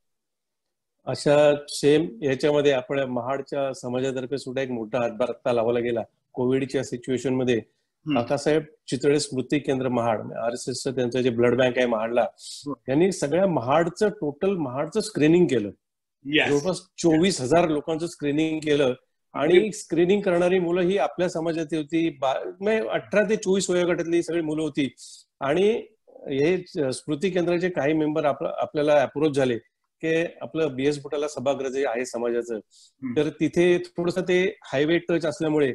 Speaker 2: अशा सेम याच्यामध्ये आपण महाडच्या समाजातर्फे सुद्धा एक मोठा हातभार आता लावला गेला कोविडच्या सिच्युएशन मध्ये. काकासाहेब चितळे स्मृती केंद्र महाड, RSSचं त्यांचं जे ब्लड बँक आहे महाडला, त्यांनी सगळ्या महाडचं स्क्रीनिंग केलं. जवळपास 24,000 लोकांचं स्क्रीनिंग केलं. आणि स्क्रीनिंग करणारी मुलं ही आपल्या समाजाची होती, 18 ते 24 वयोगटातली सगळी मुलं होती. आणि हे स्मृती केंद्राचे काही मेंबर आपल्याला अप्रोच झाले की आपलं BS बुटाला सभागृह जे आहे समाजाचं, तर तिथे थोडस ते हायवे टच असल्यामुळे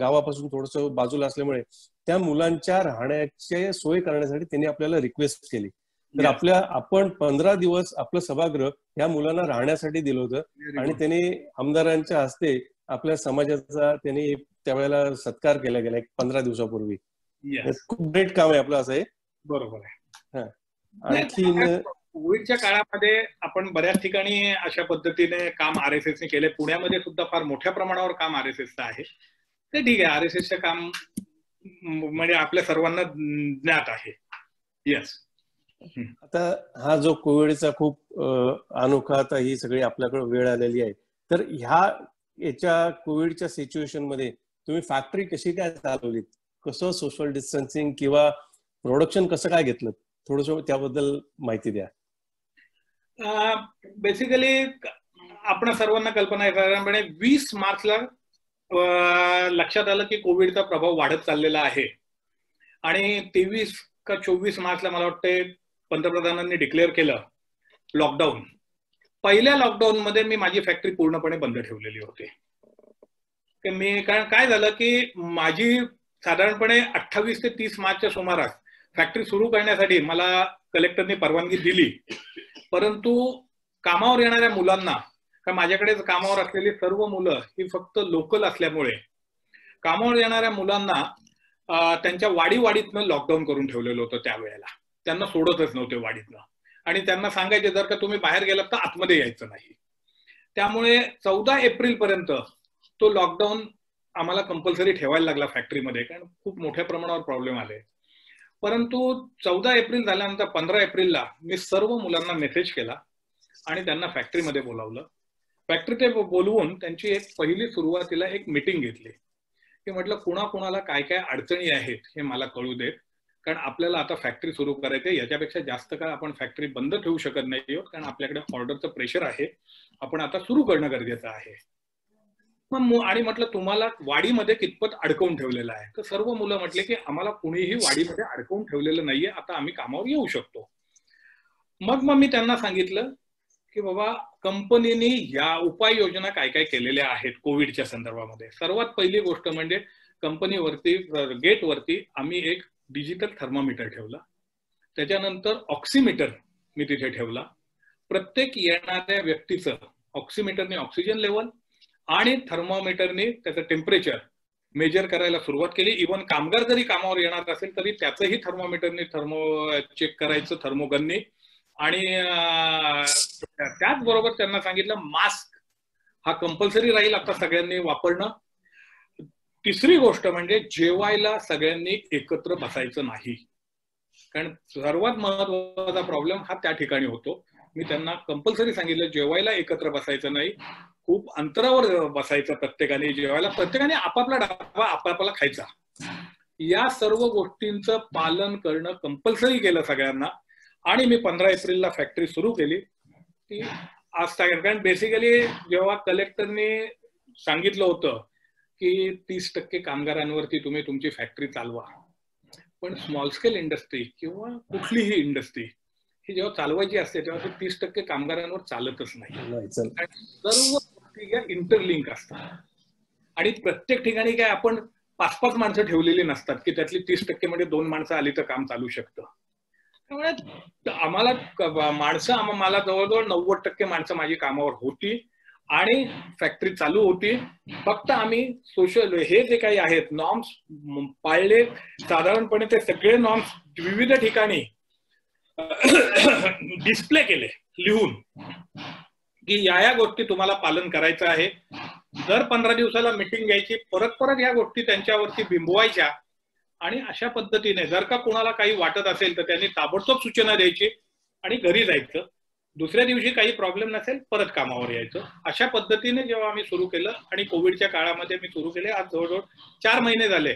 Speaker 2: गावापासून थोडस बाजूला असल्यामुळे त्या मुलांच्या राहण्याची सोय करण्यासाठी त्यांनी आपल्याला रिक्वेस्ट केली. तर आपण 15 दिवस आपलं सभागृह या मुलांना राहण्यासाठी दिलं होतं. आणि त्यांनी आमदारांच्या हस्ते आपल्या समाजाचा त्यांनी त्यावेळेला सत्कार केला गेला 15 दिवसापूर्वी. खूप ग्रेट काम आहे आपलं असं आहे.
Speaker 4: बरोबर आहे.
Speaker 2: आणखी
Speaker 4: कोविडच्या काळामध्ये आपण बऱ्याच ठिकाणी अशा पद्धतीने काम RSSने केले. पुण्यामध्ये सुद्धा फार मोठ्या प्रमाणावर काम RSSचं आहे. ते ठीक आहे, RSSचं काम म्हणजे आपल्या सर्वांना ज्ञात आहे. येस.
Speaker 2: आता हा जो कोविडचा खूप अनोखा आता ही सगळी आपल्याकडे वेळ आलेली आहे, तर याच्या कोविडच्या सिच्युएशन मध्ये तुम्ही फॅक्टरी कशी काय चालवलीत, कसं सोशल डिस्टन्सिंग किंवा प्रोडक्शन कसं काय घेतलं, थोडंसं त्याबद्दल माहिती द्या.
Speaker 4: बेसिकली आपण सर्वांना कल्पना आहे, साधारणपणे 20 मार्चला लक्षात आलं की कोविडचा प्रभाव वाढत चाललेला आहे. आणि 23 का 24 मार्चला मला वाटते पंतप्रधानांनी डिक्लेअर केलं लॉकडाऊन. पहिल्या लॉकडाऊन मध्ये मी माझी फॅक्टरी पूर्णपणे बंद ठेवलेली होती. कारण काय झालं की माझी साधारणपणे 28 ते 30 मार्चच्या सुमारास फॅक्टरी सुरू करण्यासाठी मला कलेक्टरने परवानगी दिली. परंतु कामावर येणाऱ्या मुलांना, कारण माझ्याकडे कामावर असलेली सर्व मुलं ही फक्त लोकल असल्यामुळे कामावर येणाऱ्या मुलांना त्यांच्या वाडीतनं लॉकडाऊन करून ठेवलेलं होतं. त्यावेळेला त्यांना सोडतच नव्हते वाडीतनं. आणि त्यांना सांगायचे जर का तुम्ही बाहेर गेलात तर आतमध्ये यायचं नाही. त्यामुळे 14 एप्रिल पर्यंत तो लॉकडाऊन आम्हाला कंपल्सरी ठेवायला लागला फॅक्टरीमध्ये, कारण खूप मोठ्या प्रमाणावर प्रॉब्लेम आले. परंतु 14 एप्रिल झाल्यानंतर 15 एप्रिलला मी सर्व मुलांना मेसेज केला आणि त्यांना फॅक्टरीमध्ये बोलावलं. फॅक्टरीत बोलवून त्यांची एक पहिली सुरुवातीला एक मीटिंग घेतली की म्हटलं कुणाकुणाला काय काय अडचणी आहेत हे मला कळू देत, कारण आपल्याला आता फॅक्टरी सुरू करायची. याच्यापेक्षा जास्त काळ आपण फॅक्टरी बंद ठेवू शकत नाही आहोत, कारण आपल्याकडे ऑर्डरचं प्रेशर आहे. आपण आता सुरू करणं गरजेचं आहे. आणि म्हटलं तुम्हाला वाडीमध्ये कितपत अडकवून ठेवलेलं आहे. तर सर्व मुलं म्हटले की आम्हाला कुणीही वाडीमध्ये अडकवून ठेवलेलं नाहीये, आता आम्ही कामावर येऊ शकतो. मग मी त्यांना सांगितलं की बाबा कंपनीने या उपाययोजना काय काय केलेल्या आहेत कोविडच्या संदर्भामध्ये. सर्वात पहिली गोष्ट म्हणजे कंपनीवरती गेटवरती आम्ही एक डिजिटल थर्मामीटर ठेवला. त्याच्यानंतर ऑक्सिमीटर मी तिथे ठेवला. प्रत्येक येणाऱ्या व्यक्तीचं ऑक्सिमीटरने ऑक्सिजन लेवल आणि थर्मोमीटरने त्याचं टेम्परेचर मेजर करायला सुरुवात केली. इव्हन कामगार जरी कामावर येणार असेल तरी त्याचंही थर्मोमीटरने चेक करायचं थर्मोगनने. आणि त्याचबरोबर त्यांना सांगितलं मास्क हा कंपल्सरी राहील आता सगळ्यांनी वापरणं. तिसरी गोष्ट म्हणजे जेवायला सगळ्यांनी एकत्र बसायचं नाही, कारण सर्वात महत्वाचा प्रॉब्लेम हा त्या ठिकाणी होतो. मी त्यांना कंपल्सरी सांगितलं जेवायला एकत्र बसायचं नाही, खूप अंतरावर बसायचं प्रत्येकाने जेवायला, प्रत्येकाने आपापला डबा आपापला खायचा. या सर्व गोष्टींचं पालन करणं कंपल्सरी केलं सगळ्यांना. आणि मी 15 एप्रिलला फॅक्टरी सुरू केली. ती आज सांगेन, कारण बेसिकली जेव्हा कलेक्टरने सांगितलं होतं की 30% कामगारांवरती तुम्ही तुमची फॅक्टरी चालवा, पण स्मॉल स्केल इंडस्ट्री किंवा कुठलीही इंडस्ट्री ही जेव्हा चालवायची असते तेव्हा ती 30% कामगारांवर चालतच नाही. सर्व गोष्टी या इंटरलिंक असतात आणि प्रत्येक ठिकाणी काय आपण 5-5 माणसं ठेवलेली नसतात की त्यातली 30% मध्ये 2 माणसं आली तर काम चालू शकतं. त्यामुळे आम्हाला माणसं मला जवळजवळ 90% माणसं माझी कामावर होती आणि फॅक्टरी चालू होती. फक्त आम्ही सोशल हे जे काही आहेत नॉर्म्स पाळले. साधारणपणे ते सगळे नॉर्म्स विविध ठिकाणी डिस्प्ले केले लिहून की या गोष्टी तुम्हाला पालन करायचं आहे. दर 15 दिवसाला मीटिंग घ्यायची, परत या गोष्टी त्यांच्यावरती बिंबवायच्या आणि अशा पद्धतीने जर का कोणाला काही वाटत असेल तर त्यांनी ताबडतोब सूचना द्यायची आणि घरी जायचं. दुसऱ्या दिवशी काही प्रॉब्लेम नसेल परत कामावर यायचं. अशा पद्धतीने जेव्हा आम्ही सुरू केलं आणि कोविडच्या काळामध्ये मी सुरू केले, आज जवळजवळ 4 महिने झाले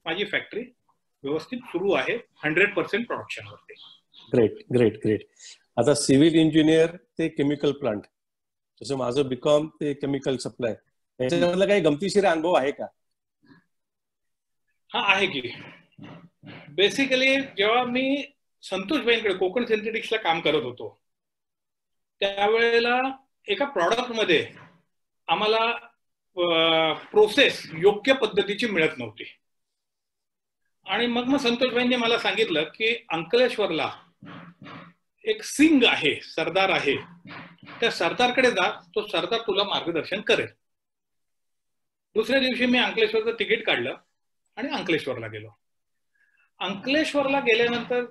Speaker 4: माझी फॅक्टरी व्यवस्थित सुरू आहे 100% प्रोडक्शनवरती.
Speaker 2: Great great great. आता सिव्हिल इंजिनियर ते केमिकल प्लांट, जसं माझं बीकॉम ते केमिकल सप्लाय, याच्यामधला काही गमतीशीर अनुभव आहे का?
Speaker 4: हा आहे की. बेसिकली जेव्हा मी संतोष भाईंकडे कोकण सिंथेटिक्सला काम करत होतो त्यावेळेला एका प्रॉडक्ट मध्ये आम्हाला प्रोसेस योग्य पद्धतीची मिळत नव्हती आणि मग संतोष भाईंनी मला सांगितलं की अंकलेश्वरला एक सिंग आहे, सरदार आहे, त्या सरदारकडे जा, तो सरदार तुला मार्गदर्शन करेल. दुसऱ्या दिवशी मी अंकलेश्वरचं तिकीट काढलं आणि अंकलेश्वरला गेलो. अंकलेश्वरला गेल्यानंतर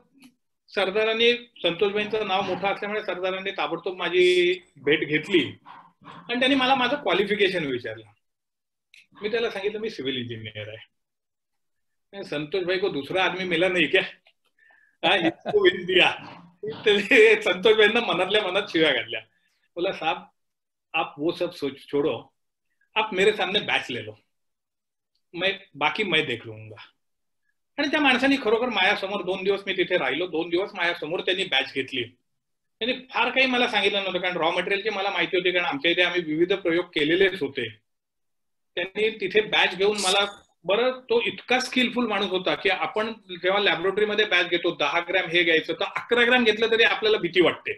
Speaker 4: सरदारांनी, संतोषबाईंचं नाव मोठं असल्यामुळे सरदारांनी ताबडतोब माझी भेट घेतली आणि त्यांनी मला माझं क्वालिफिकेशन विचारलं. मी त्याला सांगितलं मी सिव्हिल इंजिनियर आहे. संतोष भाई को दूसरा आदमी मिला नहीं क्या, इसको विन दिया. संतोष भाईंना मनातल्या मनात शिव्या घातल्या. बोला साहब आप वो सब छोड़ो, आप मेरे सामने बैच ले लो, बाकी मैं देख लूंगा. आणि त्या माणसाने खरोखर माझ्यासमोर 2 दिवस मी तिथे राहिलो. 2 दिवस माझ्यासमोर त्यांनी बॅच घेतली. त्यांनी फार काही मला सांगितलं नव्हतं कारण रॉ मटेरियलची मला माहिती होती, कारण आमच्या इथे आम्ही विविध प्रयोग केलेलेच होते. त्यांनी तिथे बॅच घेऊन मला, बरं तो इतका स्किलफुल माणूस होता की आपण जेव्हा लॅबोरेटरीमध्ये बॅच घेतो 10 ग्रॅम हे घ्यायचं तर 11 ग्रॅम घेतलं तरी आपल्याला भीती वाटते.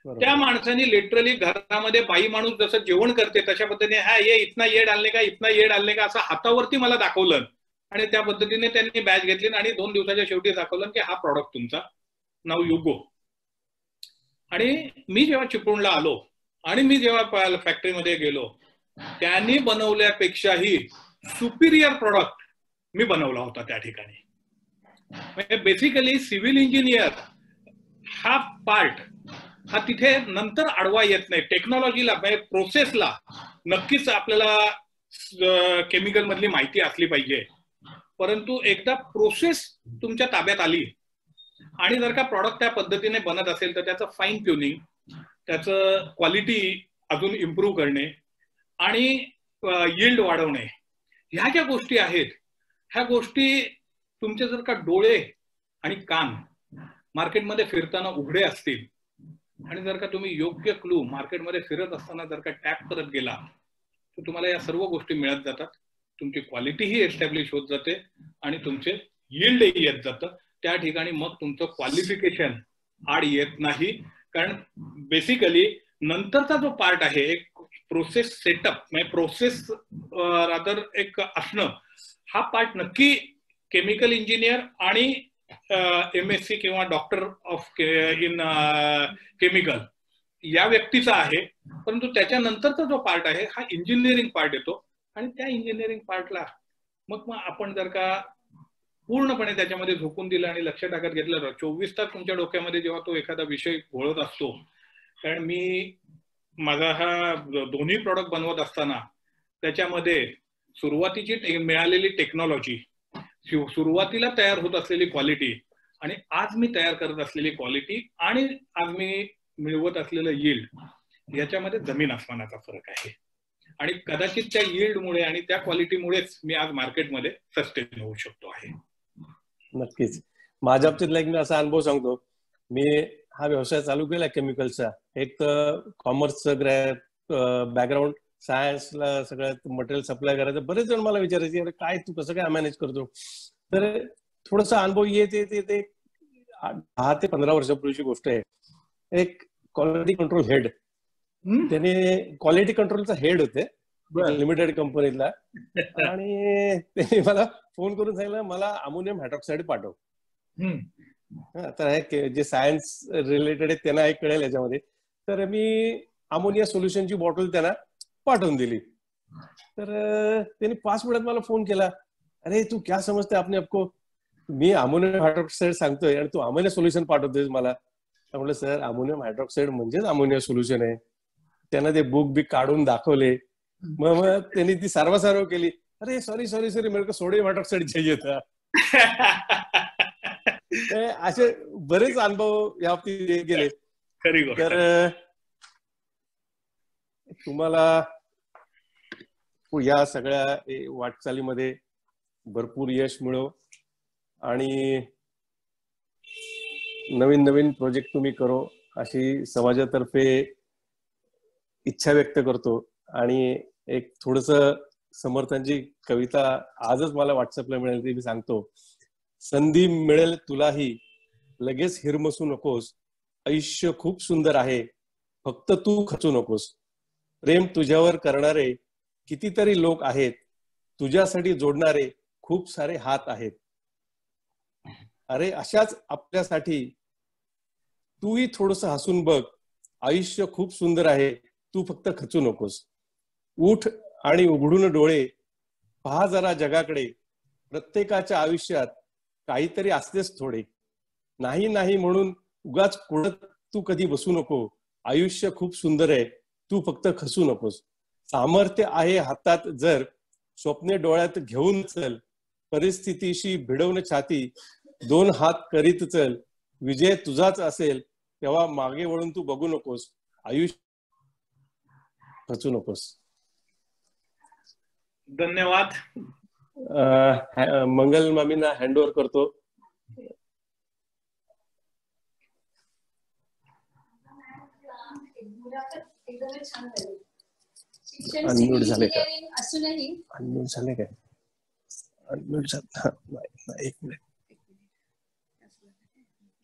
Speaker 4: त्या माणसाने लिटरली घरामध्ये बाई माणूस जसं जेवण करते तशा पद्धतीने हा ये इतना ये डालने का, इतना ये डालने का असं हातावरती मला दाखवलं आणि त्या पद्धतीने त्यांनी बॅच घेतली आणि 2 दिवसाच्या शेवटी दाखवलं की हा प्रॉडक्ट तुमचा, नाव यू गो. आणि मी जेव्हा चिपळूणला आलो आणि मी जेव्हा फॅक्टरीमध्ये गेलो, त्यांनी बनवल्यापेक्षाही सुपिरियर प्रॉडक्ट मी बनवला होता त्या ठिकाणी. म्हणजे बेसिकली सिव्हिल इंजिनियर हा पार्ट हा तिथे नंतर आडवा येत नाही. टेक्नॉलॉजीला म्हणजे प्रोसेसला नक्कीच आपल्याला केमिकल मधली माहिती असली पाहिजे, परंतु एकदा प्रोसेस तुमच्या ताब्यात आली आणि जर का प्रॉडक्ट त्या पद्धतीने बनत असेल तर त्याचं फाईन ट्युनिंग, त्याचं क्वालिटी अजून इम्प्रूव्ह करणे आणि यील्ड वाढवणे, ह्या ज्या गोष्टी आहेत ह्या गोष्टी तुमचे जर का डोळे आणि कान मार्केटमध्ये फिरताना उघडे असतील आणि जर का तुम्ही योग्य क्लू मार्केटमध्ये फिरत असताना जर का टॅप करत गेला तर तुम्हाला या सर्व गोष्टी मिळत जातात. तुमची क्वालिटीही एस्टॅब्लिश होत जाते आणि तुमचे यील्डही येत जातं. त्या ठिकाणी मग तुमचं क्वालिफिकेशन आड येत नाही, कारण बेसिकली नंतरचा जो पार्ट आहे एक प्रोसेस सेटअप म्हणजे प्रोसेस रादर एक असणं, हा पार्ट नक्की केमिकल इंजिनियर आणि MSc किंवा डॉक्टर ऑफ इन केमिकल या व्यक्तीचा आहे. परंतु त्याच्यानंतरचा जो पार्ट आहे हा इंजिनिअरिंग पार्ट येतो आणि त्या इंजिनिअरिंग पार्टला मग आपण जर का पूर्णपणे त्याच्यामध्ये झोकून दिलं आणि लक्ष टाकत घेतलं तर 24 तास तुमच्या डोक्यामध्ये जेव्हा तो एखादा विषय घोळत असतो. कारण मी माझा हा दोन्ही प्रॉडक्ट बनवत असताना त्याच्यामध्ये सुरुवातीची मिळालेली टेक्नॉलॉजी, सुरुवातीला तयार होत असलेली क्वालिटी आणि आज मी तयार करत असलेली क्वालिटी आणि आज मी मिळवत असलेलं यील्ड याच्यामध्ये जमीन आसमानाचा फरक आहे. आणि कदाचित त्या यील्डमुळे आणि त्या क्वालिटीमुळेच मी आज मार्केटमध्ये सस्टेन होऊ शकतो आहे.
Speaker 2: नक्कीच. माझ्या बाबतीतला एक मी असा अनुभव सांगतो. मी हा व्यवसाय चालू केला केमिकलचा एक तर कॉमर्सचं बॅकग्राऊंड, सायन्सला सगळ्यात मटेरियल सप्लाय करायचं. बरेच जण मला विचारायचे अरे काय तू कसं काय मॅनेज करतो. तर थोडासा अनुभव येते. ते 10 ते 15 वर्षापूर्वीची गोष्ट आहे. एक क्वालिटी कंट्रोल हेड, त्याने क्वालिटी कंट्रोलचा हेड होते लिमिटेड कंपनीला, आणि त्यांनी मला फोन करून सांगितलं मला अमोनियम हायड्रॉक्साईड पाठव. तर जे सायन्स रिलेटेड आहे त्यांना एक कळेल याच्यामध्ये. तर मी अमोनिया सोल्युशनची बॉटल त्यांना पाठवून दिली. तर त्यांनी 5 मिनिटात मला फोन केला, अरे तू क्या समजते आपने आपको, मी अमोनियम हायड्रॉक्साईड सांगतोय आणि तू अमोनिया सोल्युशन पाठवतोय मला. म्हटलं सर अमोनियम हायड्रॉक्साईड म्हणजेच अमोनिया सोल्युशन आहे. त्यांना ते बुक बिक काढून दाखवले. मग त्यांनी ती सारवासारव केली. अरे सॉरी मेरे को सोडियम हायड्रॉक्साईड चाहिए था. असे बरेच अनुभव या बाबतीत गेले. तर तुम्हाला या सगळ्या वाटचालीमध्ये भरपूर यश मिळो आणि नवीन प्रोजेक्ट तुम्ही करो अशी समाजातर्फे इच्छा व्यक्त करतो. आणि एक थोडस समर्थांची कविता आजच मला व्हॉट्सअपला मिळाली ती मी सांगतो. संधी मिळेल तुलाही लगेच हिरमसू नकोस, आयुष्य खूप सुंदर आहे फक्त तू खचू नकोस. प्रेम तुझ्यावर करणारे कितीतरी लोक आहेत, तुझ्यासाठी जोडणारे खूप सारे हात आहेत. अरे अशाच आपल्यासाठी तूही थोडस हसून बघ, आयुष्य खूप सुंदर आहे तू फक्त खचू नकोस. उठ आणि उघडून डोळे पहा जरा जगाकडे, प्रत्येकाच्या आयुष्यात काहीतरी असतेच थोडे. नाही म्हणून उगाच कुढत तू कधी बसू नको, आयुष्य खूप सुंदर आहे तू फक्त खचू नकोस. सामर्थ्य आहे हातात जर स्वप्ने डोळ्यात घेऊन चल, परिस्थितीशी भिडवून छाती 2 हात करीत चल. विजय तुझाच असेल तेव्हा मागे वळून तू बघू नकोस, आयुष्य खचू नकोस.
Speaker 4: धन्यवाद.
Speaker 2: मंगल मामींना हँड ओव्हर करतो. अनम्यूट झाले का? अनम्यूट झाले काय? अनम्यूट झालं. एक मिनिट.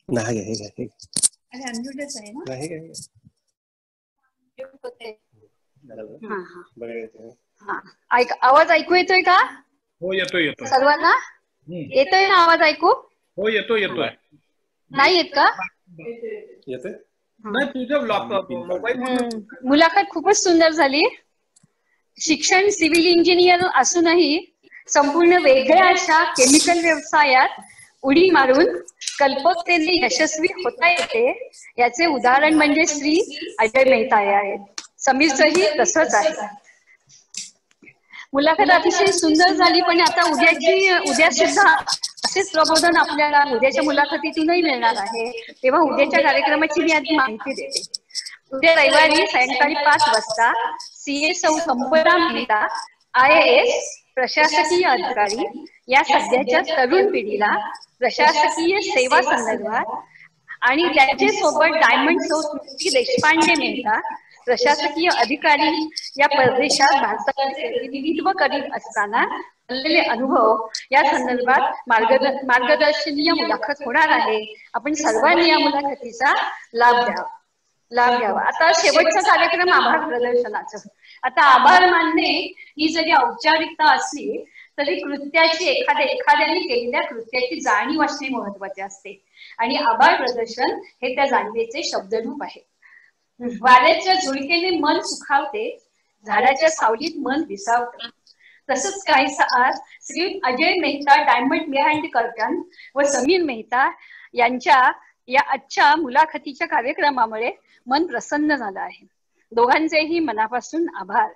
Speaker 2: नाही हे काय
Speaker 1: अनम्यूटच आहे ना?
Speaker 2: नाही काय
Speaker 1: आवाज ऐकू येतोय का?
Speaker 4: हो येतोय.
Speaker 1: सर्वांना येतोय ना आवाज ऐकू?
Speaker 4: हो येतोय.
Speaker 1: नाही येत का?
Speaker 2: येतोय.
Speaker 4: नाही तुझं मोबाईल.
Speaker 1: मुलाखत खूपच सुंदर झाली. शिक्षण सिव्हिल इंजिनियर असूनही संपूर्ण वेगळ्या अशा केमिकल व्यवसायात उडी मारून कल्पकतेने यशस्वी होता येते याचे उदाहरण म्हणजे श्री अजय मेहता आहेत. समीरचंही तसंच आहे. मुलाखत अतिशय सुंदर झाली, पण आता उद्या सुद्धा असेच प्रबोधन आपल्याला उद्याच्या मुलाखतीतूनही मिळणार आहे. तेव्हा उद्याच्या कार्यक्रमाची मी आधी माहिती देते. उद्या रविवारी सायंकाळी 5 वाजता CA सौ संपदा मेहता IAS प्रशासकीय अधिकारी या सध्याच्या तरुण पिढीला प्रशासकीय सेवा संदर्भात आणि त्यांच्या सोबत डायमंड सौ तृप्ती देशपांडे मेहता प्रशासकीय अधिकारी या परदेशात भारताचे प्रतिनिधित्व करीत असताना आलेले अनुभव या संदर्भात मार्गदर्शनीय मुलाखत होणार आहे. आपण सर्वांनी या मुलाखतीचा लाभ घ्यावा. आता शेवटचा कार्यक्रम आभार प्रदर्शनाचं. आता आभार मानणे ही जरी औपचारिकता असली तरी कृत्याची एखाद्याने केलेल्या कृत्याची जाणीव असणे महत्वाचे असते आणि आभार प्रदर्शन हे त्या जाणीवेचे शब्दरूप आहे. वाऱ्याच्या झुळकेने मन सुखावते, झाडाच्या सावलीत मन विसावते. तसंच काहीसा आज Shri Ajay Mehta diamond behind the curtain व समीर मेहता यांच्या या आजच्या मुलाखतीच्या कार्यक्रमामुळे मन प्रसन्न झालं आहे. दोघांचेही मनापासून आभार.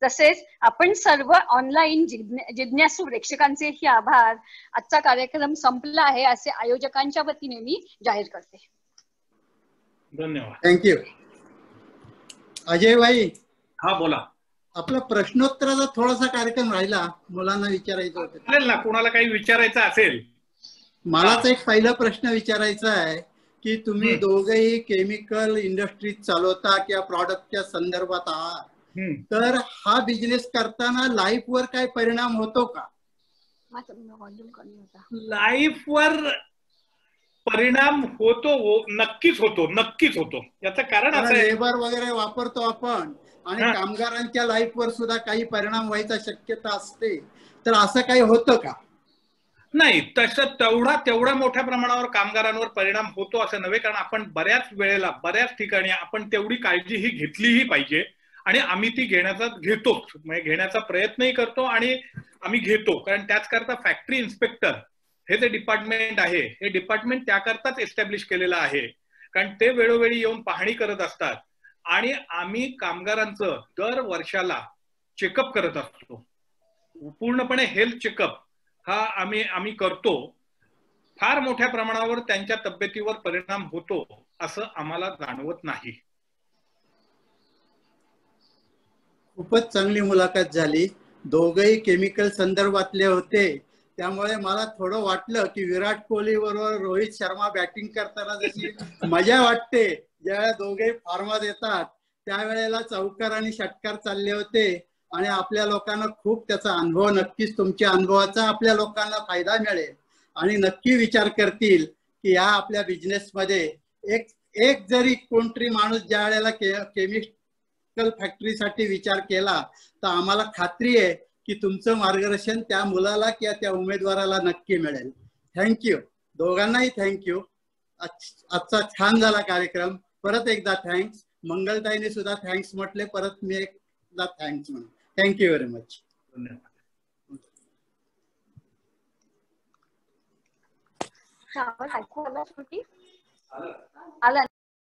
Speaker 1: तसेच आपण सर्व ऑनलाईन जिज्ञासू प्रेक्षकांचेही आभार. आजचा कार्यक्रम संपला आहे असे आयोजकांच्या वतीने मी जाहीर करते.
Speaker 4: धन्यवाद.
Speaker 6: थँक्यू. अजय भाई.
Speaker 4: हा बोला.
Speaker 6: आपला प्रश्नोत्तराचा थोडासा कार्यक्रम राहिला, मुलांना विचारायचं होतं.
Speaker 4: चालेल ना, कोणाला काही विचारायचं असेल.
Speaker 6: मलाच एक पहिला प्रश्न विचारायचा आहे की तुम्ही दोघेही केमिकल इंडस्ट्रीज चालवता किंवा प्रॉडक्टच्या संदर्भात आहात, तर हा बिझनेस करताना लाईफवर काय परिणाम होतो का?
Speaker 4: लाईफवर परिणाम होतो, नक्कीच होतो, नक्कीच होतो. याचं कारण असं आहे,
Speaker 6: लेबर वगैरे वापरतो आपण आणि कामगारांच्या लाईफवर सुद्धा काही परिणाम व्हायचा शक्यता असते, तर असं काही होतं का?
Speaker 4: नाही, तसं तेवढा मोठ्या प्रमाणावर कामगारांवर परिणाम होतो असं नव्हे, कारण आपण बऱ्याच वेळेला बऱ्याच ठिकाणी आपण तेवढी काळजी ही घेतलीही पाहिजे आणि आम्ही ती घेतोच, म्हणजे घेण्याचा प्रयत्नही करतो आणि आम्ही घेतो. कारण त्याच करता फॅक्टरी इन्स्पेक्टर हे जे डिपार्टमेंट आहे, हे डिपार्टमेंट त्याकरताच एस्टॅब्लिश केलेलं आहे, कारण ते वेळोवेळी येऊन पाहणी करत असतात आणि आम्ही कामगारांचं दर वर्षाला चेकअप करत असतो. पूर्णपणे हेल्थ चेकअप हा आम्ही करतो. फार मोठ्या प्रमाणावर त्यांच्या तब्येतीवर परिणाम होतो असं आम्हाला जाणवत नाही.
Speaker 6: खूपच चांगली मुलाखत झाली. दोघेही केमिकल संदर्भातले होते, त्यामुळे मला थोडं वाटलं की विराट कोहली बरोबर रोहित शर्मा बॅटिंग करताना जशी मजा वाटते, ज्यावेळेला दोघेही फार्मात येतात त्यावेळेला चौकार आणि षटकार चालले होते आणि आपल्या लोकांना खूप त्याचा अनुभव, नक्कीच तुमच्या अनुभवाचा आपल्या लोकांना फायदा मिळेल आणि नक्की विचार करतील की या आपल्या बिझनेसमध्ये एक जरी कोणतरी माणूस ज्या वेळेला केमिकल फॅक्टरीसाठी विचार केला तर आम्हाला खात्री आहे की तुमचं मार्गदर्शन त्या मुलाला किंवा त्या उमेदवाराला नक्की मिळेल. थँक्यू, दोघांनाही थँक्यू. आजचा छान झाला कार्यक्रम. परत एकदा थँक्स. मंगलताईने सुद्धा थँक्स म्हटले, परत मी एकदा थँक्स म्हणून. Thank you very much.
Speaker 7: धन्यवाद.